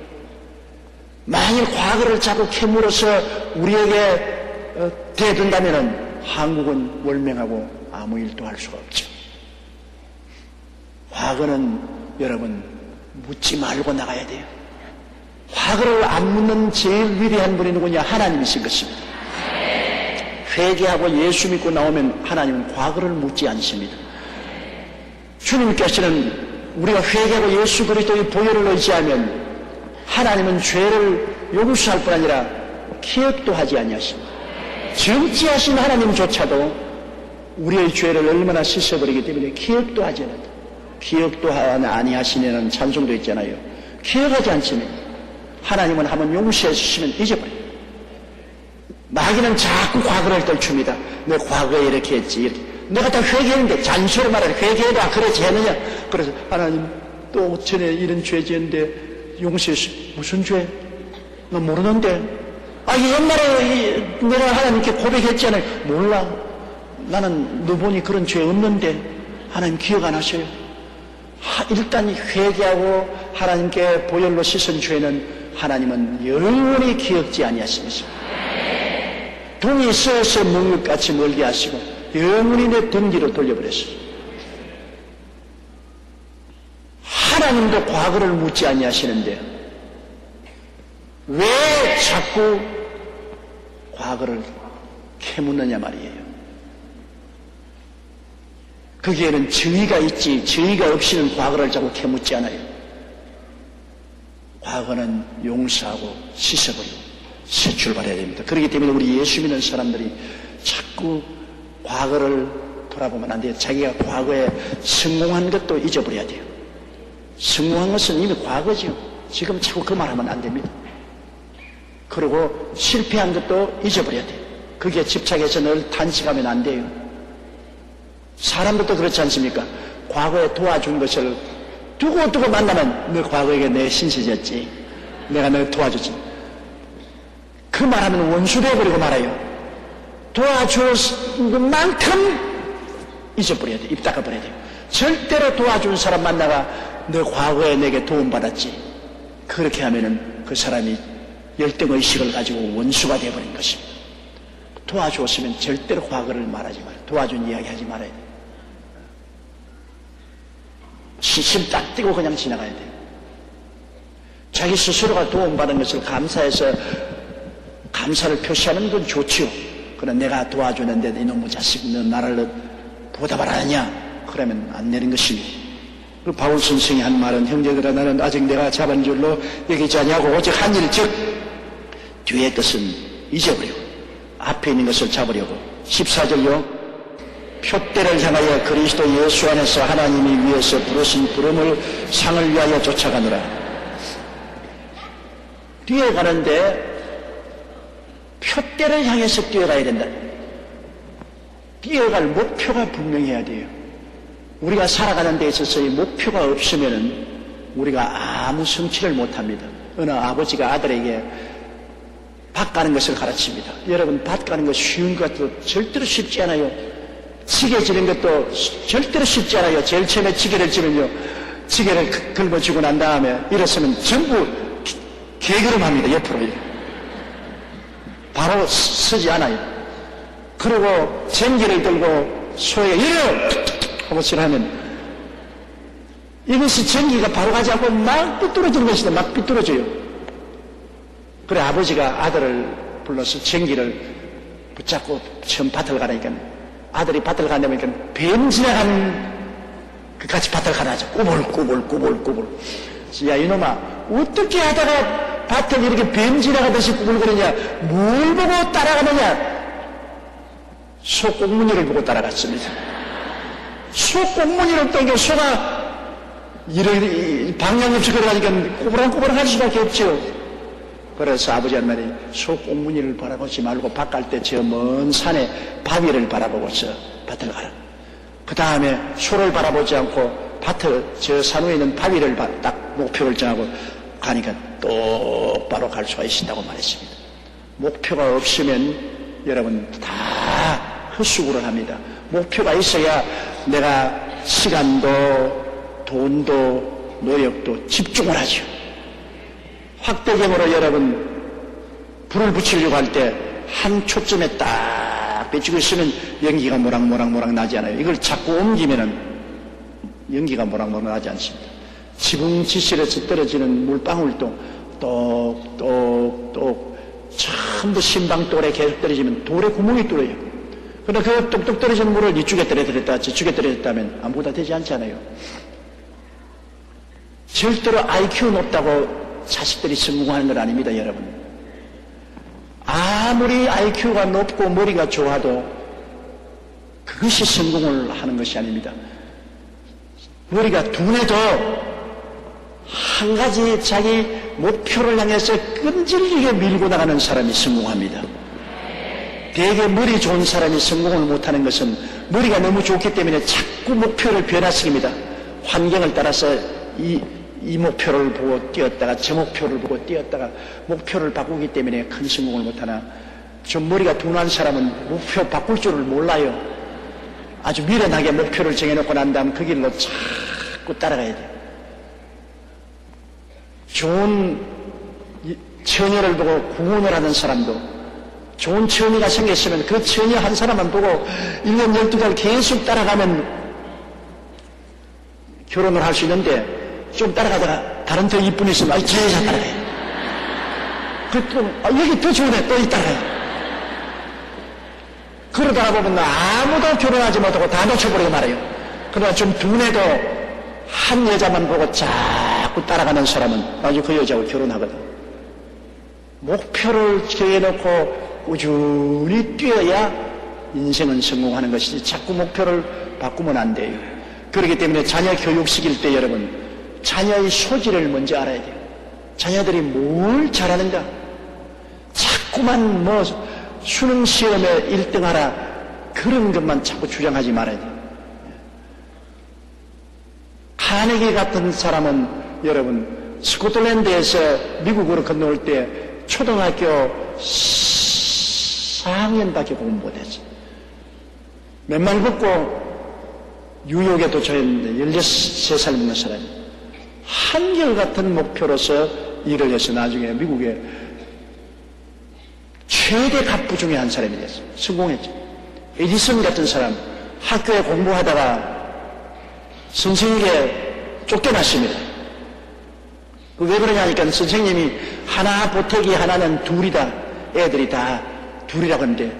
만일 과거를 자꾸 캐물어서 우리에게 대든다면 한국은 월맹하고 아무 일도 할 수가 없죠. 과거는 여러분 묻지 말고 나가야 돼요. 과거를 안 묻는 제일 위대한 분이 누구냐? 하나님이신 것입니다. 회개하고 예수 믿고 나오면 하나님은 과거를 묻지 않습니다. 주님께서는 우리가 회개하고 예수 그리스도의 보혈을 의지하면 하나님은 죄를 용서할 뿐 아니라 기억도 하지 아니하십니다. 정죄하신 하나님조차도 우리의 죄를 얼마나 씻어버리기 때문에 기억도 하지 않는다. 기억도 아니하시는 찬송도 있잖아요. 기억하지 않습니다. 하나님은 한번 용서해 주시면 잊어버려요. 마귀는 자꾸 과거를 떨춥니다. 내 과거에 이렇게 했지. 이렇게. 내가 다 회개했는데 잔소리 말하래. 회개해봐. 그러지 않느냐. 그래서 하나님 또 전에 이런 죄 지었는데 용서해 주시면 무슨 죄? 너 모르는데. 옛날에 내가 하나님께 고백했잖아요. 몰라. 나는 너 보니 그런 죄 없는데 하나님 기억 안 하셔요. 일단 회개하고 하나님께 보혈로 씻은 죄는 하나님은 영원히 기억지 아니하십니다. 동이 써서 먹는 것 같이 멀게 하시고 영원히 내 등 뒤로 돌려버렸어요. 하나님도 과거를 묻지 아니하시는데 왜 자꾸 과거를 캐묻느냐 말이에요. 거기에는 정의가 있지 정의가 없이는 과거를 자꾸 캐묻지 않아요. 과거는 용서하고 씻어버리고 새 출발해야 됩니다. 그렇기 때문에 우리 예수 믿는 사람들이 자꾸 과거를 돌아보면 안 돼요. 자기가 과거에 성공한 것도 잊어버려야 돼요. 성공한 것은 이미 과거죠. 지금 자꾸 그 말하면 안 됩니다. 그리고 실패한 것도 잊어버려야 돼요. 거기에 집착해서 늘 탄식하면 안 돼요. 사람들도 그렇지 않습니까? 과거에 도와준 것을 두고 만나면 너 과거에 내 신세졌지. 내가 너 도와줬지. 그 말하면 원수 되어버리고 말아요. 도와준 것만큼 잊어버려야 돼. 입 닦아버려야 돼요. 절대로 도와준 사람 만나가 너 과거에 내게 도움받았지. 그렇게 하면은 그 사람이 열등의식을 가지고 원수가 되어버린 것입니다. 도와주었으면 절대로 과거를 말하지 말아요. 도와준 이야기 하지 말아야 돼요. 시심 딱 띄고 그냥 지나가야 돼요. 자기 스스로가 도움받은 것을 감사해서 감사를 표시하는 건 좋지요. 그러나 내가 도와주는데 이놈의 자식 너 나를 보답을 안 하냐? 그러면 안 되는 것입니다. 그 바울 선생이 한 말은 형제들아 나는 아직 내가 잡은 줄로 여기지 아니하고 오직 한 일 즉 뒤의 것은 잊어버리고 앞에 있는 것을 잡으려고 14절요 표대를 향하여 그리스도 예수 안에서 하나님이 위해서 부르신 부름을 상을 위하여 쫓아가느라. 뛰어가는데 표대를 향해서 뛰어가야 된다. 뛰어갈 목표가 분명해야 돼요. 우리가 살아가는 데 있어서의 목표가 없으면 우리가 아무 성취를 못합니다. 어느 아버지가 아들에게 밭 가는 것을 가르칩니다. 여러분 밭 가는 거 쉬운 것도 절대로 쉽지 않아요. 지게 지는 것도 절대로 쉽지 않아요. 제일 처음에 지게를 지면요, 지게를 긁어주고 난 다음에 일어서면 전부 개걸음합니다. 옆으로 바로 서지 않아요. 그리고 쟁기를 들고 소에게 이려 하고 하면 이것이 쟁기가 바로 가지 않고 막 삐뚤어지는 것이다. 막 삐뚤어져요. 그래 아버지가 아들을 불러서 쟁기를 붙잡고 처음 밭을 가라니까 아들이 밭을 가려니까 뱀 지나간 그 같이 밭을 가라죠. 꾸불꾸불. 야 이놈아 어떻게 하다가 밭을 이렇게 뱀 지나가듯이 꾸불거리냐? 뭘 보고 따라가느냐? 소 꽁무니를 보고 따라갔습니다. 소 꽁무니를 땡겨 소가 이런 방향 없이 걸어가니까 꼬부랑꼬부랑 할 수밖에 없죠. 그래서 아버지 한 말이 소 꽁무니를 바라보지 말고 밭 갈 때 저 먼 산에 바위를 바라보고서 밭을 가라. 그 다음에 소를 바라보지 않고 밭을 저 산 위에 있는 바위를 딱 목표를 정하고 가니까 똑바로 갈 수가 있다고 말했습니다. 목표가 없으면 여러분 다 헛수고를 합니다. 목표가 있어야 내가 시간도 돈도 노력도 집중을 하죠. 확대경으로 여러분 불을 붙이려고 할 때 한 초점에 딱 비추고 있으면 연기가 모락모락 나지 않아요. 이걸 자꾸 옮기면은 연기가 모락모락 나지 않습니다. 지붕지실에서 떨어지는 물방울도 똑똑똑 전부 신방돌에 계속 떨어지면 돌에 구멍이 뚫어요. 그러나 그 똑똑 떨어지는 물을 이쪽에 떨어뜨렸다 저쪽에 떨어졌다면 아무것도 되지 않잖아요. 절대로 IQ 높다고 자식들이 성공하는 건 아닙니다. 여러분 아무리 IQ가 높고 머리가 좋아도 그것이 성공을 하는 것이 아닙니다. 머리가 둔해도 한 가지 자기 목표를 향해서 끈질기게 밀고 나가는 사람이 성공합니다. 대개 머리 좋은 사람이 성공을 못하는 것은 머리가 너무 좋기 때문에 자꾸 목표를 변화시킵니다. 환경을 따라서 이 목표를 보고 뛰었다가 저 목표를 보고 뛰었다가 목표를 바꾸기 때문에 큰 성공을 못하나 좀 머리가 둔한 사람은 목표 바꿀 줄을 몰라요. 아주 미련하게 목표를 정해놓고 난 다음 그 길로 자꾸 따라가야 돼요. 좋은 처녀를 보고 구원을 하는 사람도 좋은 처녀가 생겼으면 그 처녀 한 사람만 보고 1년 12달 계속 따라가면 결혼을 할 수 있는데 좀 따라가다가 다른 더 이쁜 애 있으면 저 여자 따라가요. 여기 더 좋은 애 또 따라가요. 그러다가 보면 아무도 결혼하지 못하고 다 놓쳐버리고 말아요. 그러나 좀 둔해도 한 여자만 보고 자꾸 따라가는 사람은 아주 그 여자하고 결혼하거든. 목표를 정해놓고 꾸준히 뛰어야 인생은 성공하는 것이지 자꾸 목표를 바꾸면 안 돼요. 그렇기 때문에 자녀 교육시킬 때 여러분 자녀의 소질을 먼저 알아야 돼요. 자녀들이 뭘 잘하는가? 자꾸만 수능 시험에 1등하라 그런 것만 자꾸 주장하지 말아야 돼요. 카네기 같은 사람은 여러분 스코틀랜드에서 미국으로 건너올 때 초등학교 4학년밖에 공부 못했어요. 맨말 걷고 뉴욕에 도착했는데 13살 먹는 사람이 한결같은 목표로서 일을 해서 나중에 미국의 최대 갑부 중에 한 사람이 됐어요. 성공했죠. 에디슨 같은 사람 학교에 공부하다가 선생님에게 쫓겨났습니다. 왜 그러냐니까 선생님이 하나 보태기 하나는 둘이다. 애들이 다 둘이라고 하는데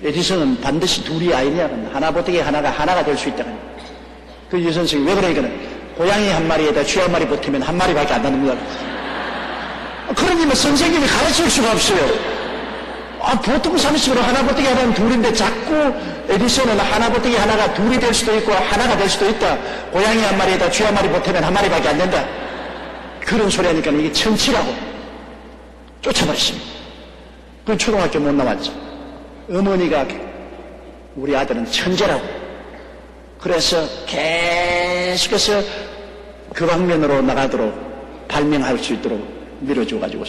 에디슨은 반드시 둘이 아니냐. 하나 보태기 하나가 될 수 있다고. 그 유 선생이 왜 그러니까는 고양이 한 마리에다 쥐 한 마리 보태면 한 마리밖에 안 나는 거야. 그러니까 선생님이 가르칠 수가 없어요. 보통 상식으로 하나 보태기 하나는 둘인데 자꾸 에디슨은 하나 보태기 하나가 둘이 될 수도 있고 하나가 될 수도 있다. 고양이 한 마리에다 쥐 한 마리 보태면 한 마리밖에 안 된다. 그런 소리 하니까 이게 천치라고 쫓아버렸습니다. 그 초등학교 못 나왔죠. 어머니가 우리 아들은 천재라고. 그래서 계속해서 그 방면으로 나가도록 발명할 수 있도록 밀어줘가지고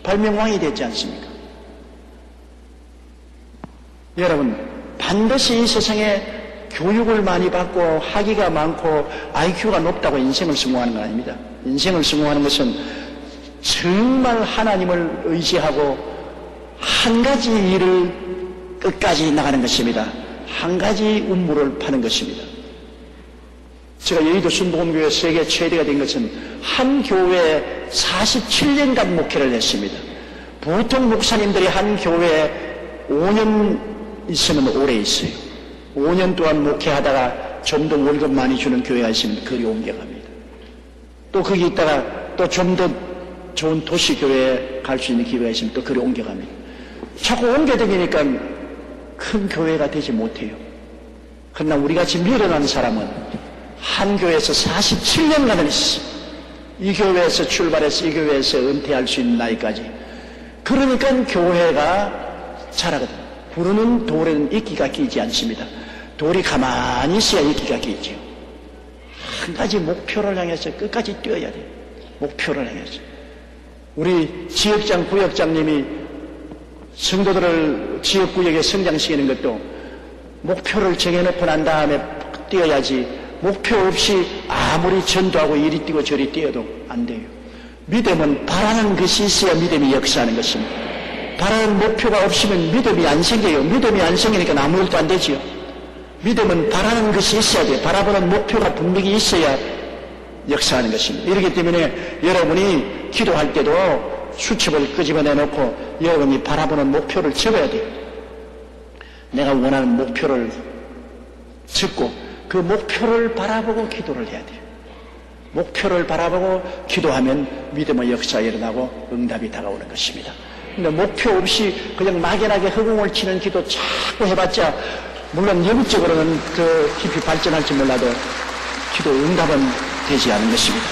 발명왕이 됐지 않습니까? 여러분, 반드시 이 세상에 교육을 많이 받고 학위가 많고 IQ가 높다고 인생을 성공하는 건 아닙니다. 인생을 성공하는 것은 정말 하나님을 의지하고 한 가지 일을 끝까지 나가는 것입니다. 한 가지 운물을 파는 것입니다. 제가 여의도 순복음교회 세계 최대가 된 것은 한 교회에 47년간 목회를 했습니다. 보통 목사님들이 한 교회에 5년 있으면 오래 있어요. 5년 동안 목회하다가 좀 더 월급 많이 주는 교회가 있으면 그리 옮겨갑니다. 또 거기 있다가 또 좀 더 좋은 도시교회에 갈 수 있는 기회가 있으면 또 그리 옮겨갑니다. 자꾸 옮겨다니니까 큰 교회가 되지 못해요. 그러나 우리같이 미련한 사람은 한 교회에서 47년간을 있어. 이 교회에서 출발해서 이 교회에서 은퇴할 수 있는 나이까지. 그러니까 교회가 자라거든. 부르는 돌에는 이끼가 끼지 않습니다. 돌이 가만히 있어야 이끼가 끼죠. 한 가지 목표를 향해서 끝까지 뛰어야 돼요. 목표를 향해서. 우리 지역장, 구역장님이 성도들을 지역구역에 성장시키는 것도 목표를 정해놓고 난 다음에 뛰어야지, 목표 없이 아무리 전도하고 이리 뛰고 저리 뛰어도 안 돼요. 믿음은 바라는 것이 있어야 믿음이 역사하는 것입니다. 바라는 목표가 없으면 믿음이 안 생겨요. 믿음이 안 생기니까 아무 일도 안 되지요. 믿음은 바라는 것이 있어야 돼요. 바라보는 목표가 분명히 있어야 역사하는 것입니다. 이렇기 때문에 여러분이 기도할 때도 수첩을 끄집어내놓고 여러분이 바라보는 목표를 적어야 돼요. 내가 원하는 목표를 적고 그 목표를 바라보고 기도를 해야 돼요. 목표를 바라보고 기도하면 믿음의 역사가 일어나고 응답이 다가오는 것입니다. 근데 목표 없이 그냥 막연하게 허공을 치는 기도 자꾸 해봤자 물론 영적으로는 그 깊이 발전할지 몰라도 기도 응답은 되지 않은 것입니다.